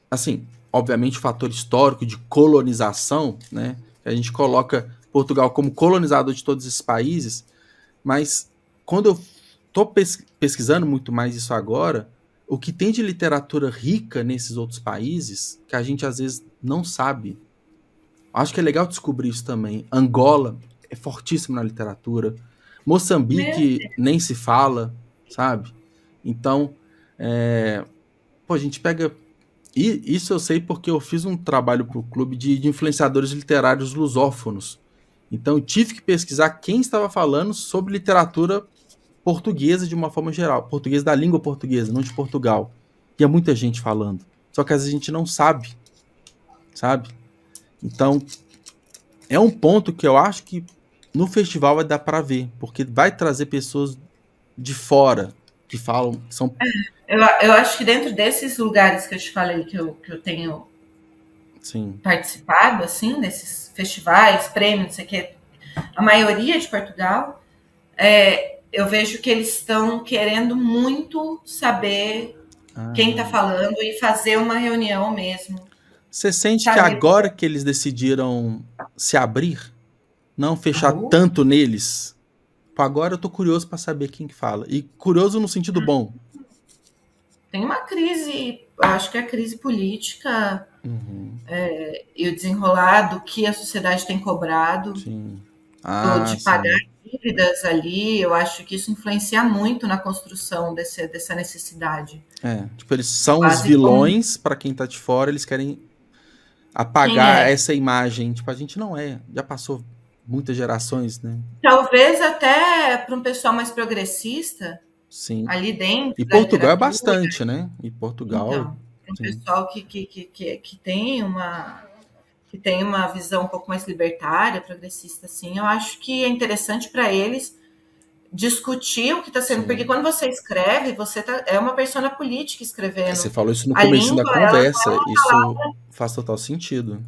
Assim, obviamente, o fator histórico de colonização, né? A gente coloca Portugal como colonizador de todos esses países, mas quando eu estou pesquisando muito mais isso agora, o que tem de literatura rica nesses outros países, que a gente às vezes não sabe. Acho que é legal descobrir isso também. Angola é fortíssimo na literatura. Moçambique nem se fala, sabe? Então, a gente pega... E isso eu sei porque eu fiz um trabalho para o clube de influenciadores literários lusófonos. Então, eu tive que pesquisar quem estava falando sobre literatura portuguesa de uma forma geral. Português da língua portuguesa, não de Portugal. E há muita gente falando. Só que às vezes a gente não sabe. Então, é um ponto que eu acho que no festival vai dar para ver, porque vai trazer pessoas de fora que falam, que são... Eu acho que dentro desses lugares que eu te falei que eu tenho participado, assim, desses festivais, prêmios, não sei o que, a maioria de Portugal, eu vejo que eles estão querendo muito saber quem está falando e fazer uma reunião mesmo. Você sente que agora que eles decidiram se abrir, não fechar tanto neles, agora eu tô curioso para saber quem que fala. E curioso no sentido bom. Tem uma crise, acho que é a crise política e o desenrolar do que a sociedade tem cobrado, de pagar dívidas ali. Eu acho que isso influencia muito na construção dessa necessidade. Tipo, eles são quase os vilões, para quem tá de fora, eles querem apagar essa imagem. Tipo, a gente não já passou muitas gerações, né? Talvez até para um pessoal mais progressista, sim, ali dentro. E Portugal é bastante, né? E Portugal. Então, um pessoal que tem uma visão um pouco mais libertária, progressista, assim, eu acho que é interessante para eles discutir o que está sendo. Porque quando você escreve, é uma persona política escrevendo. Você falou isso no começo da conversa, isso faz total sentido.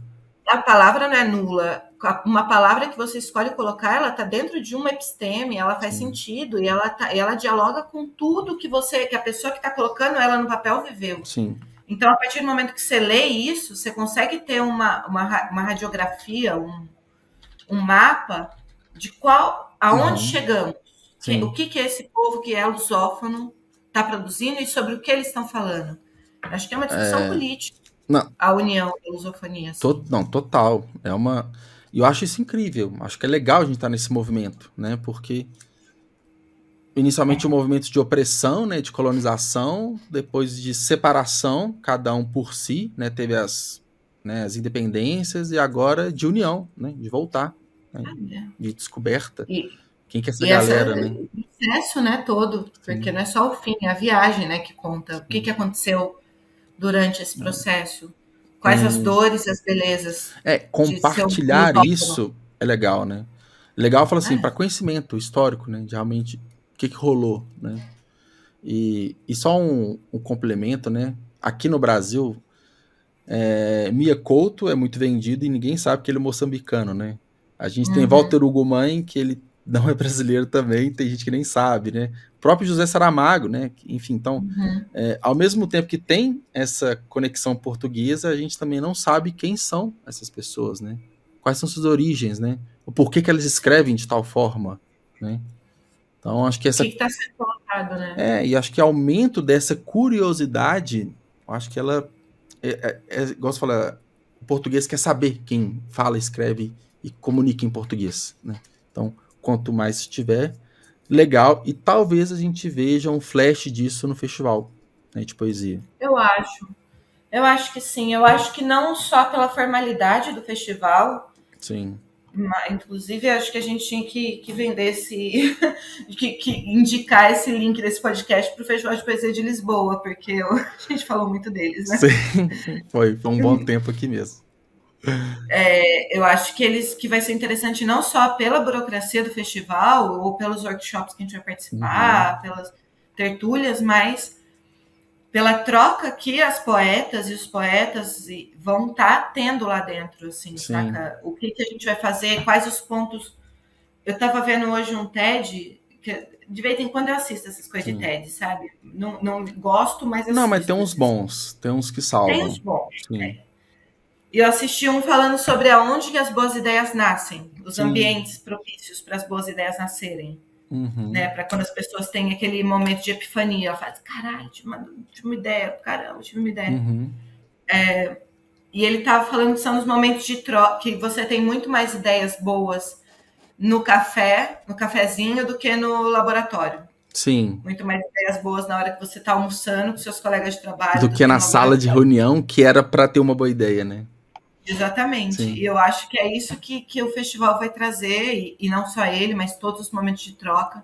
A palavra não é nula. Uma palavra que você escolhe colocar, ela está dentro de uma episteme, ela faz sentido e ela dialoga com tudo que a pessoa que está colocando ela no papel viveu. Sim. Então, a partir do momento que você lê isso, você consegue ter uma radiografia, um mapa de aonde chegamos. O que esse povo que é lusófono está produzindo e sobre o que eles estão falando. Acho que é uma discussão política. Não, a união da lusofonia. Assim. não, total. E eu acho isso incrível. Acho que é legal a gente estar nesse movimento, né? Porque inicialmente um movimento de opressão, né? De colonização, depois de separação, cada um por si, né? Teve as independências e agora de união, né? De voltar, né? De descoberta. Quem que é essa galera, né? O processo, né, todo, porque não é só o fim, é a viagem, né, que conta. O que aconteceu durante esse processo? Quais as dores e as belezas? Compartilhar isso é legal, né? Legal, fala assim, para conhecimento histórico, né? De realmente o que rolou, né? E só um complemento, né? Aqui no Brasil, Mia Couto é muito vendido e ninguém sabe que ele é moçambicano, né? A gente tem Walter Hugo Mãe, que ele não é brasileiro também, tem gente que nem sabe, né? O próprio José Saramago, né? Enfim, então, ao mesmo tempo que tem essa conexão portuguesa, a gente também não sabe quem são essas pessoas, né? Quais são suas origens, né? O porquê que elas escrevem de tal forma, né? Então, acho que essa... O que está sendo colocado, né? E acho que aumento dessa curiosidade, acho que ela... igual você fala, o português quer saber quem fala, escreve e comunica em português, né? Então, quanto mais tiver, legal. E talvez a gente veja um flash disso no festival, né, de poesia. Eu acho que sim. Eu acho que não só pela formalidade do festival. Sim. Mas, inclusive, acho que a gente tinha que vender que indicar esse link desse podcast para o Festival de Poesia de Lisboa, porque a gente falou muito deles, né? Sim, foi um bom tempo aqui mesmo. Eu acho que vai ser interessante não só pela burocracia do festival ou pelos workshops que a gente vai participar, pelas tertúlias, mas pela troca que as poetas e os poetas vão estar tendo lá dentro, assim, saca? O que a gente vai fazer, quais os pontos... Eu estava vendo hoje um TED, que de vez em quando eu assisto essas coisas de TED, sabe? Não gosto, mas assisto. Não, mas tem uns bons, tem uns que salvam. Tem uns bons, E eu assisti um falando sobre aonde que as boas ideias nascem, os ambientes propícios para as boas ideias nascerem. Né? Para quando as pessoas têm aquele momento de epifania, ela fala, caralho, tive uma ideia, caramba, tive uma ideia. E ele estava falando que são os momentos de troca, que você tem muito mais ideias boas no cafezinho, do que no laboratório. Sim. Muito mais ideias boas na hora que você está almoçando com seus colegas de trabalho. Do que na sala de reunião, que era para ter uma boa ideia, né? Exatamente. Sim. E eu acho que é isso que o festival vai trazer, e não só ele, mas todos os momentos de troca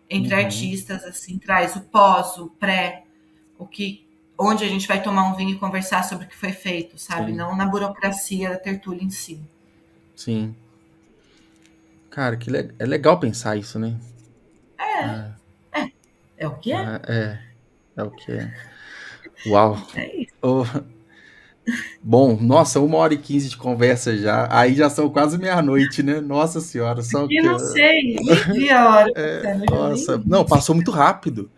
entre artistas, assim, traz o pós, o pré, onde a gente vai tomar um vinho e conversar sobre o que foi feito, sabe? Sim. Não na burocracia da tertúlia em si. Sim. Cara, é legal pensar isso, né? É o que é. É o que é. Uau. É isso. Bom, nossa, 1h15 de conversa já. Aí já são quase meia-noite, né? Nossa senhora. Eu não sei, nem vi a hora. Nossa, não, passou muito rápido.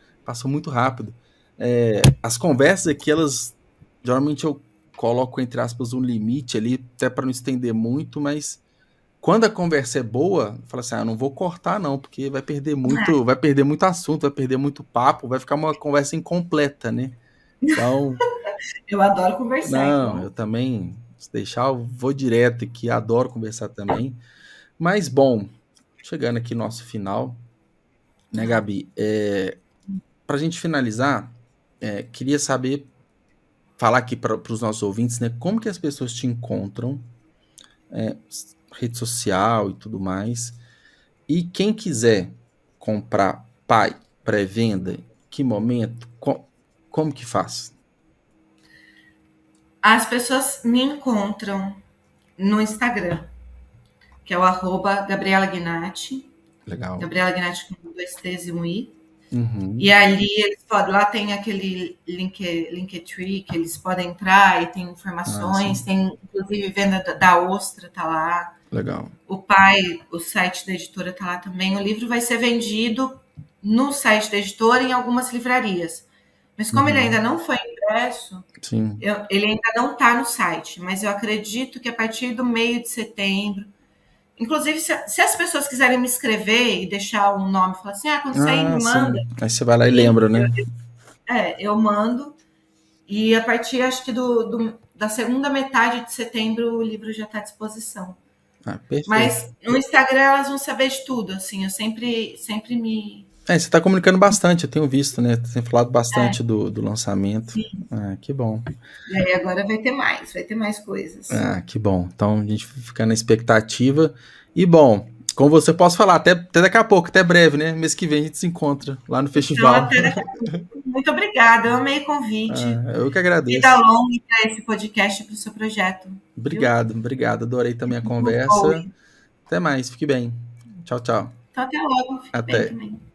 As conversas aqui, elas... Geralmente eu coloco, entre aspas, um limite ali, até para não estender muito, mas quando a conversa é boa, eu falo assim, não vou cortar não, porque vai perder muito assunto, vai perder muito papo, vai ficar uma conversa incompleta, né? Então... Eu adoro conversar. Não, então. Eu também, se deixar, eu vou direto aqui, adoro conversar também. Mas, bom, chegando aqui no nosso final, né, Gabi? Para a gente finalizar, queria falar aqui para os nossos ouvintes, né, como que as pessoas te encontram, rede social e tudo mais. E quem quiser comprar pré-venda, que momento, como que faz? As pessoas me encontram no Instagram, que é o @Gabriela Gnatti. Legal. Gabriela Gnatti com 2 T's e 1 I. E ali eles lá tem aquele Linktree que eles podem entrar e tem informações, tem inclusive venda da Ostra, tá lá. Legal. O site da editora tá lá também. O livro vai ser vendido no site da editora em algumas livrarias. Mas como ele ainda não foi impresso, ele ainda não está no site. Mas eu acredito que a partir do meio de setembro, inclusive se as pessoas quiserem me escrever e deixar um nome, falar assim, quando sair, me manda. Sim. Aí você vai lá e lembra, né? Eu mando. E a partir, acho que da segunda metade de setembro, o livro já está à disposição. Perfeito. Mas no Instagram elas vão saber de tudo, assim, eu sempre me... Você está comunicando bastante, eu tenho visto, né? Você tem falado bastante do lançamento. Sim. Que bom. E aí agora vai ter mais coisas. Que bom. Então a gente fica na expectativa. E bom, como você posso falar, até daqui a pouco, até breve, né? Mês que vem a gente se encontra lá no festival. Então, até daqui a pouco. Muito obrigada, eu amei o convite. Eu que agradeço. Vida longa para esse podcast, para o seu projeto. Obrigado. Adorei também a conversa. Até mais, fique bem. Tchau, tchau. Então, até logo. Fique bem também.